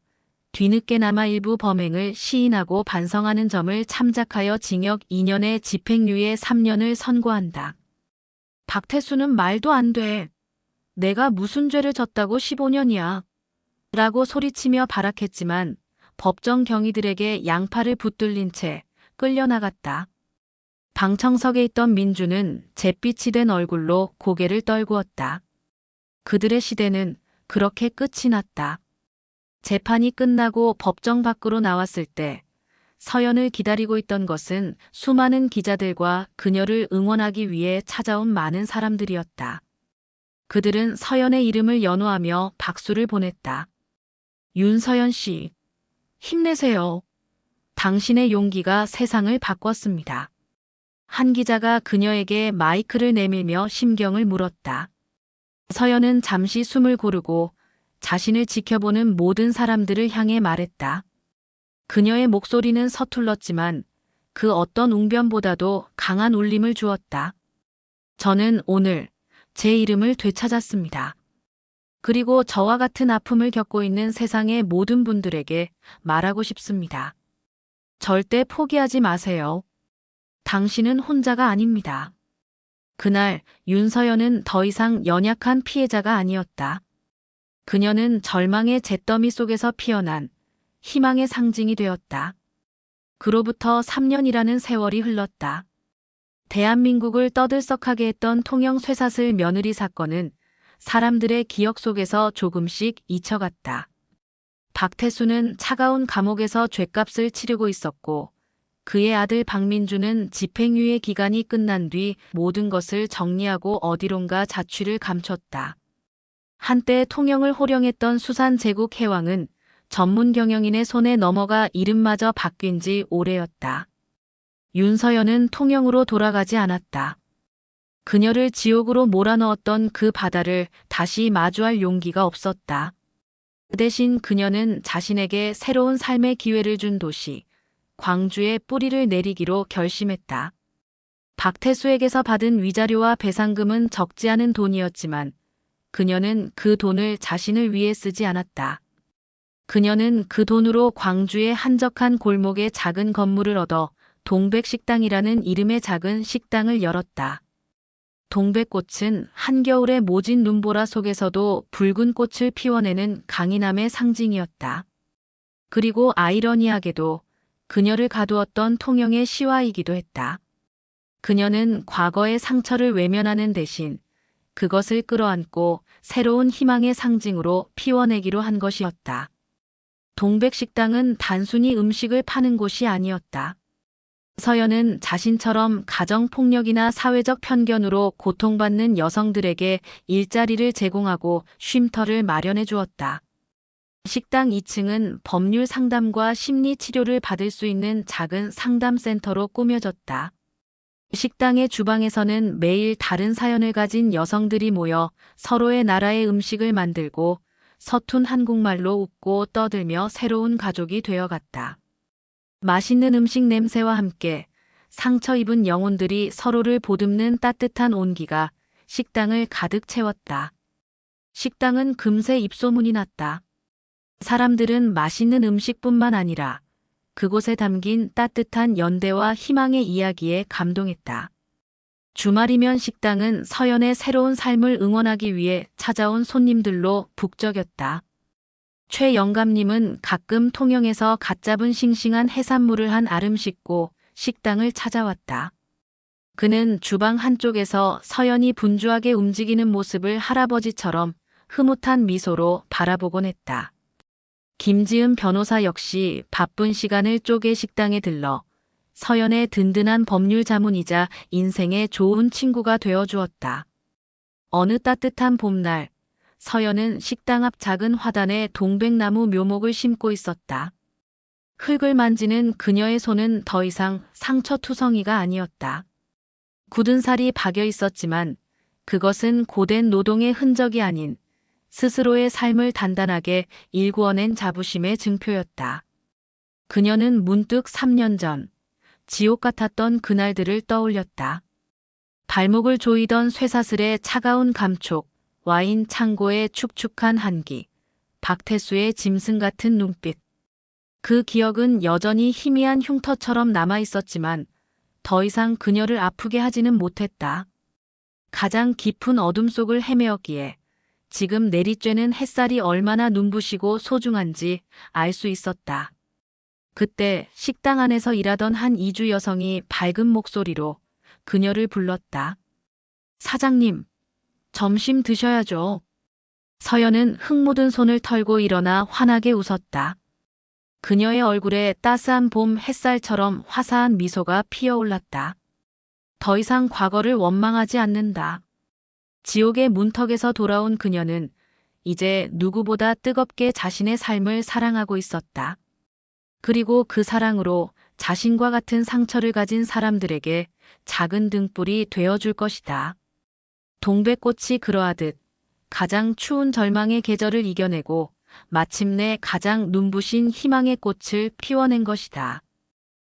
A: 뒤늦게나마 일부 범행을 시인하고 반성하는 점을 참작하여 징역 2년에 집행유예 3년을 선고한다. 박태수는 말도 안 돼. 내가 무슨 죄를 졌다고 15년이야. 라고 소리치며 발악했지만 법정 경위들에게 양팔을 붙들린 채 끌려나갔다. 방청석에 있던 민주는 잿빛이 된 얼굴로 고개를 떨구었다. 그들의 시대는 그렇게 끝이 났다. 재판이 끝나고 법정 밖으로 나왔을 때 서연을 기다리고 있던 것은 수많은 기자들과 그녀를 응원하기 위해 찾아온 많은 사람들이었다. 그들은 서연의 이름을 연호하며 박수를 보냈다. 윤서연 씨, 힘내세요. 당신의 용기가 세상을 바꿨습니다. 한 기자가 그녀에게 마이크를 내밀며 심경을 물었다. 서연은 잠시 숨을 고르고 자신을 지켜보는 모든 사람들을 향해 말했다. 그녀의 목소리는 서툴렀지만 그 어떤 웅변보다도 강한 울림을 주었다. 저는 오늘 제 이름을 되찾았습니다. 그리고 저와 같은 아픔을 겪고 있는 세상의 모든 분들에게 말하고 싶습니다. 절대 포기하지 마세요. 당신은 혼자가 아닙니다. 그날 윤서연은 더 이상 연약한 피해자가 아니었다. 그녀는 절망의 잿더미 속에서 피어난 희망의 상징이 되었다. 그로부터 3년이라는 세월이 흘렀다. 대한민국을 떠들썩하게 했던 통영 쇠사슬 며느리 사건은 사람들의 기억 속에서 조금씩 잊혀갔다. 박태수는 차가운 감옥에서 죗값을 치르고 있었고 그의 아들 박민주는 집행유예 기간이 끝난 뒤 모든 것을 정리하고 어디론가 자취를 감췄다. 한때 통영을 호령했던 수산제국 해왕은 전문 경영인의 손에 넘어가 이름마저 바뀐 지 오래였다. 윤서연은 통영으로 돌아가지 않았다. 그녀를 지옥으로 몰아넣었던 그 바다를 다시 마주할 용기가 없었다. 그 대신 그녀는 자신에게 새로운 삶의 기회를 준 도시, 광주에 뿌리를 내리기로 결심했다. 박태수에게서 받은 위자료와 배상금은 적지 않은 돈이었지만 그녀는 그 돈을 자신을 위해 쓰지 않았다. 그녀는 그 돈으로 광주의 한적한 골목에 작은 건물을 얻어 동백식당이라는 이름의 작은 식당을 열었다. 동백꽃은 한겨울의 모진 눈보라 속에서도 붉은 꽃을 피워내는 강인함의 상징이었다. 그리고 아이러니하게도 그녀를 가두었던 통영의 시화이기도 했다. 그녀는 과거의 상처를 외면하는 대신 그것을 끌어안고 새로운 희망의 상징으로 피워내기로 한 것이었다. 동백식당은 단순히 음식을 파는 곳이 아니었다. 서연은 자신처럼 가정폭력이나 사회적 편견으로 고통받는 여성들에게 일자리를 제공하고 쉼터를 마련해 주었다. 식당 2층은 법률 상담과 심리 치료를 받을 수 있는 작은 상담센터로 꾸며졌다. 식당의 주방에서는 매일 다른 사연을 가진 여성들이 모여 서로의 나라의 음식을 만들고 서툰 한국말로 웃고 떠들며 새로운 가족이 되어갔다. 맛있는 음식 냄새와 함께 상처 입은 영혼들이 서로를 보듬는 따뜻한 온기가 식당을 가득 채웠다. 식당은 금세 입소문이 났다. 사람들은 맛있는 음식뿐만 아니라 그곳에 담긴 따뜻한 연대와 희망의 이야기에 감동했다. 주말이면 식당은 서연의 새로운 삶을 응원하기 위해 찾아온 손님들로 북적였다. 최 영감님은 가끔 통영에서 갓 잡은 싱싱한 해산물을 한 알음 싣고 식당을 찾아왔다. 그는 주방 한쪽에서 서연이 분주하게 움직이는 모습을 할아버지처럼 흐뭇한 미소로 바라보곤 했다. 김지은 변호사 역시 바쁜 시간을 쪼개 식당에 들러 서연의 든든한 법률 자문이자 인생의 좋은 친구가 되어 주었다. 어느 따뜻한 봄날, 서연은 식당 앞 작은 화단에 동백나무 묘목을 심고 있었다. 흙을 만지는 그녀의 손은 더 이상 상처투성이가 아니었다. 굳은 살이 박여 있었지만 그것은 고된 노동의 흔적이 아닌 스스로의 삶을 단단하게 일구어낸 자부심의 증표였다. 그녀는 문득 3년 전 지옥 같았던 그날들을 떠올렸다. 발목을 조이던 쇠사슬의 차가운 감촉, 와인 창고의 축축한 한기, 박태수의 짐승 같은 눈빛. 그 기억은 여전히 희미한 흉터처럼 남아 있었지만 더 이상 그녀를 아프게 하지는 못했다. 가장 깊은 어둠 속을 헤매었기에 지금 내리쬐는 햇살이 얼마나 눈부시고 소중한지 알 수 있었다. 그때 식당 안에서 일하던 한 이주 여성이 밝은 목소리로 그녀를 불렀다. 사장님, 점심 드셔야죠. 서연은 흙 묻은 손을 털고 일어나 환하게 웃었다. 그녀의 얼굴에 따스한 봄 햇살처럼 화사한 미소가 피어올랐다. 더 이상 과거를 원망하지 않는다. 지옥의 문턱에서 돌아온 그녀는 이제 누구보다 뜨겁게 자신의 삶을 사랑하고 있었다. 그리고 그 사랑으로 자신과 같은 상처를 가진 사람들에게 작은 등불이 되어줄 것이다. 동백꽃이 그러하듯 가장 추운 절망의 계절을 이겨내고 마침내 가장 눈부신 희망의 꽃을 피워낸 것이다.